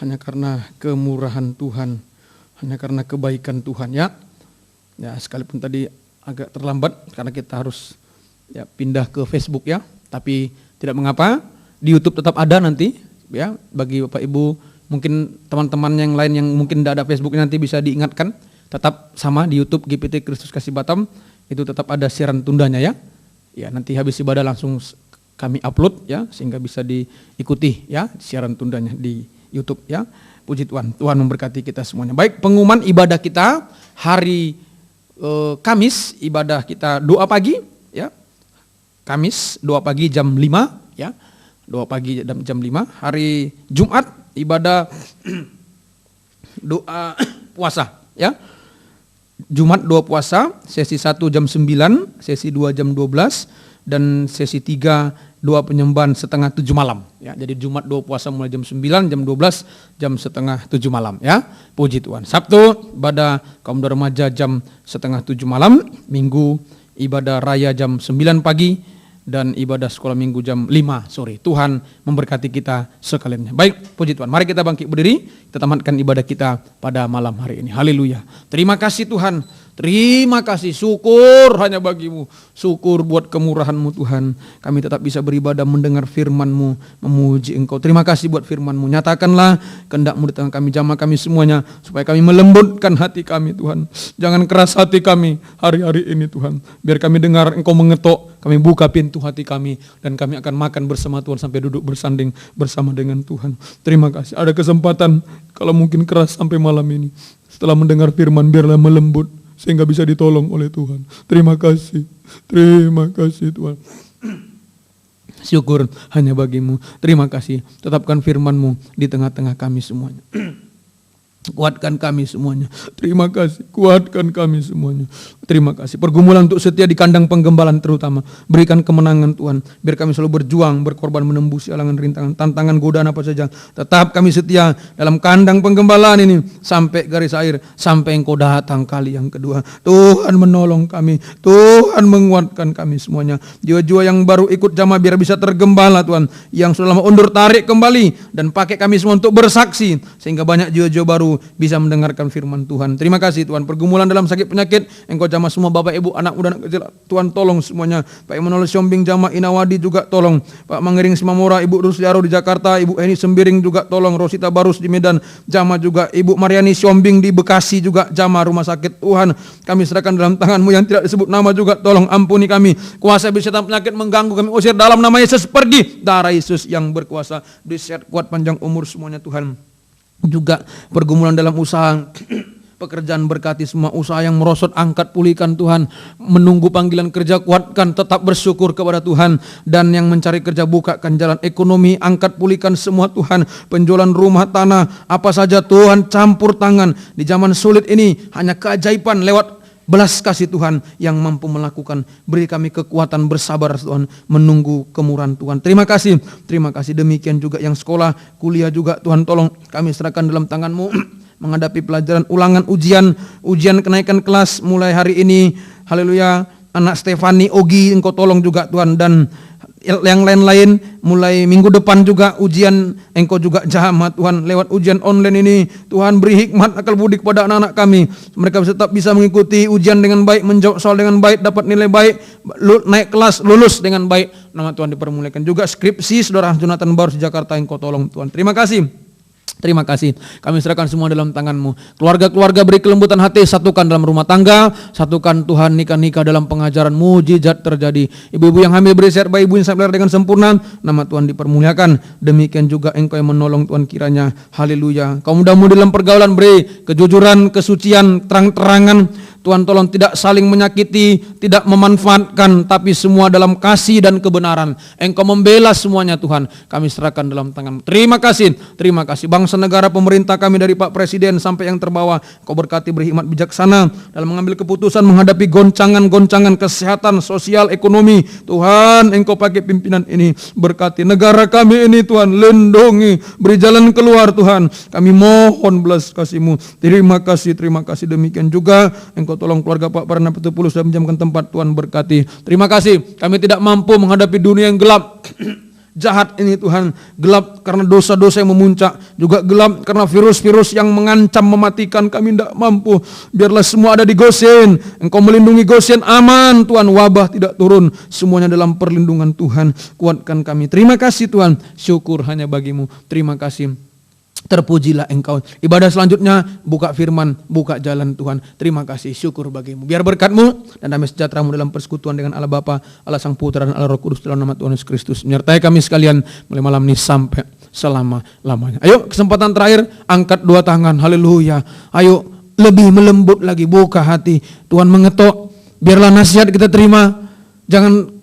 hanya karena kemurahan Tuhan, hanya karena kebaikan Tuhan ya. Ya, sekalipun tadi agak terlambat karena kita harus ya pindah ke Facebook ya, tapi tidak mengapa, di YouTube tetap ada nanti ya bagi Bapak Ibu, mungkin teman-teman yang lain yang mungkin tidak ada Facebook nanti bisa diingatkan. Tetap sama di YouTube GPT Kristus Kasih Batam, itu tetap ada siaran tundanya ya. Ya, nanti habis ibadah langsung kami upload ya, sehingga bisa diikuti ya siaran tundanya di YouTube ya. Puji Tuhan, Tuhan memberkati kita semuanya. Baik, pengumuman ibadah kita hari Kamis, ibadah kita doa pagi ya. Kamis doa pagi jam 5 ya. Doa pagi jam 5. Hari Jumat ibadah doa puasa ya. Jumat doa puasa, sesi 1 jam 9, sesi 2 jam 12, dan sesi 3 doa penyembahan setengah 7 malam. Ya, jadi Jumat doa puasa mulai jam 9, jam 12, jam setengah 7 malam. Ya, puji Tuhan. Sabtu ibadah kaum remaja jam setengah 7 malam, Minggu ibadah raya jam 9 pagi, dan ibadah sekolah minggu jam 5 sore. Tuhan memberkati kita sekalian. Baik, puji Tuhan. Mari kita bangkit berdiri, kita tamatkan ibadah kita pada malam hari ini. Haleluya. Terima kasih Tuhan. Terima kasih, syukur hanya bagimu. Syukur buat kemurahan-Mu Tuhan. Kami tetap bisa beribadah mendengar firman-Mu, memuji Engkau. Terima kasih buat firman-Mu. Nyatakanlah kehendak-Mu di tengah kami, jamah kami semuanya, supaya kami melembutkan hati kami Tuhan. Jangan keras hati kami hari-hari ini Tuhan. Biar kami dengar Engkau mengetok, kami buka pintu hati kami, dan kami akan makan bersama Tuhan sampai duduk bersanding bersama dengan Tuhan. Terima kasih. Ada kesempatan kalau mungkin keras sampai malam ini. Setelah mendengar firman, biarlah melembut sehingga bisa ditolong oleh Tuhan. Terima kasih Tuhan. Syukur hanya bagimu. Terima kasih. Tetapkan firman-Mu di tengah-tengah kami semuanya. Kuatkan kami semuanya. Terima kasih. Kuatkan kami semuanya. Terima kasih. Pergumulan untuk setia di kandang penggembalaan terutama. Berikan kemenangan Tuhan. Biar kami selalu berjuang, berkorban, menembus halangan, rintangan, tantangan, godaan apa saja. Tetap kami setia dalam kandang penggembalaan ini. Sampai garis akhir. Sampai Engkau datang kali yang kedua. Tuhan menolong kami. Tuhan menguatkan kami semuanya. Jiwa-jiwa yang baru ikut jamaah biar bisa tergembala Tuhan. Yang sudah lama undur tarik kembali. Dan pakai kami semua untuk bersaksi. Sehingga banyak jiwa-jiwa baru bisa mendengarkan firman Tuhan. Terima kasih Tuhan. Pergumulan dalam sakit penyakit, Engkau jamah semua Bapak Ibu, anak muda, anak kecil. Tuhan tolong semuanya. Pak Emanuel Siombing jamah Inawadi juga tolong. Pak Mangering Simamora, Ibu Rusliaro di Jakarta, Ibu Eni Sembiring juga tolong. Rosita Barus di Medan jamah juga. Ibu Mariani Siombing di Bekasi juga jamah rumah sakit. Tuhan, kami serahkan dalam tangan-Mu yang tidak disebut nama juga tolong. Ampuni kami. Kuasa setan penyakit mengganggu kami usir dalam nama Yesus, pergi. Darah Yesus yang berkuasa. Disehat kuat panjang umur semuanya Tuhan. Juga pergumulan dalam usaha, pekerjaan berkati semua usaha yang merosot, angkat pulihkan Tuhan. Menunggu panggilan kerja, kuatkan, tetap bersyukur kepada Tuhan. Dan yang mencari kerja, bukakan jalan ekonomi, angkat pulihkan semua Tuhan. Penjualan rumah, tanah, apa saja Tuhan campur tangan. Di zaman sulit ini hanya keajaiban lewat belas kasih Tuhan yang mampu melakukan. Beri kami kekuatan bersabar Tuhan, menunggu kemurahan Tuhan. Terima kasih demikian juga yang sekolah, kuliah juga Tuhan, tolong kami serahkan dalam tangan-Mu menghadapi pelajaran ulangan, ujian kenaikan kelas mulai hari ini. Haleluya. Anak Stefani, Ogi, Engkau tolong juga Tuhan, dan yang lain-lain mulai minggu depan juga ujian, Engkau juga jamah Tuhan. Lewat ujian online ini Tuhan, beri hikmat akal budi kepada anak-anak kami. Mereka tetap bisa mengikuti ujian dengan baik, menjawab soal dengan baik, dapat nilai baik, naik kelas, lulus dengan baik. Nama Tuhan dipermuliakan. Juga skripsi Saudara Jonathan Baru di Jakarta, Engkau tolong Tuhan. Terima kasih. Kami serahkan semua dalam tangan-Mu. Keluarga-keluarga beri kelembutan hati, satukan dalam rumah tangga, satukan Tuhan nikah-nikah dalam pengajaran, mujizat terjadi. Ibu-ibu yang hamil beri sehat bayi ibu yang sampai dengan sempurna, nama Tuhan dipermuliakan. Demikian juga Engkau yang menolong Tuhan kiranya. Haleluya. Kaum muda-mudi dalam pergaulan beri kejujuran, kesucian, terang-terangan. Tuhan tolong tidak saling menyakiti, tidak memanfaatkan, tapi semua dalam kasih dan kebenaran. Engkau membela semuanya Tuhan. Kami serahkan dalam tangan-Mu. Terima kasih. Bangsa negara pemerintah kami dari Pak Presiden sampai yang terbawah. Kau berkati, beri hikmat bijaksana dalam mengambil keputusan menghadapi goncangan-goncangan kesehatan, sosial, ekonomi. Tuhan, Engkau pakai pimpinan ini. Berkati negara kami ini Tuhan. Lindungi, beri jalan keluar Tuhan. Kami mohon belas kasih-Mu. Terima kasih. Demikian juga Engkau tolong keluarga Pak Parana Petupulus dan menjamkan tempat, Tuhan berkati. Terima kasih, kami tidak mampu menghadapi dunia yang gelap. Jahat ini Tuhan, gelap karena dosa-dosa yang memuncak, juga gelap karena virus-virus yang mengancam mematikan. Kami tidak mampu. Biarlah semua ada di Goshen. Engkau melindungi Goshen, aman Tuhan, wabah tidak turun. Semuanya dalam perlindungan Tuhan. Kuatkan kami. Terima kasih Tuhan, syukur hanya bagi-Mu. Terima kasih. Terpujilah Engkau. Ibadah selanjutnya buka firman, buka jalan Tuhan. Terima kasih, syukur bagi-Mu. Biar berkat-Mu dan damai sejahtera-Mu dalam persekutuan dengan Allah Bapa, Allah Sang Putra dan Allah Roh Kudus dalam nama Tuhan Yesus Kristus menyertai kami sekalian mulai malam ini sampai selama-lamanya. Ayo kesempatan terakhir, angkat dua tangan. Haleluya. Ayo lebih melembut lagi, buka hati. Tuhan mengetok. Biarlah nasihat kita terima.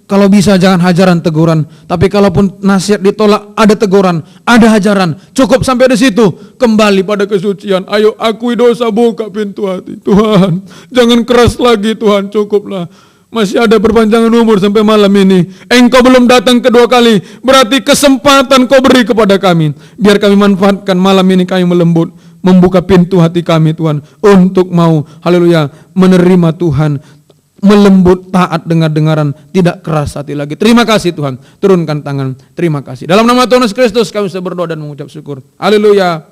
Kalau bisa jangan hajaran teguran. Tapi kalaupun nasihat ditolak, ada teguran, ada hajaran. Cukup sampai di situ. Kembali pada kesucian. Ayo akui dosa, buka pintu hati. Tuhan, jangan keras lagi Tuhan, cukuplah. Masih ada perpanjangan umur sampai malam ini. Engkau belum datang kedua kali. Berarti kesempatan Kau beri kepada kami. Biar kami manfaatkan malam ini, kami melembut. Membuka pintu hati kami Tuhan. Untuk mau, haleluya, menerima Tuhan. Melembut, taat, dengar-dengaran, tidak keras hati lagi. Terima kasih Tuhan. Turunkan tangan. Terima kasih. Dalam nama Tuhan Yesus Kristus kami sudah berdoa dan mengucap syukur. Haleluya.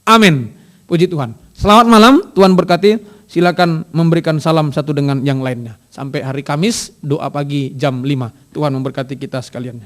Amin. Puji Tuhan. Selamat malam. Tuhan berkati. Silakan memberikan salam satu dengan yang lainnya. Sampai hari Kamis, doa pagi jam 5. Tuhan memberkati kita sekalian.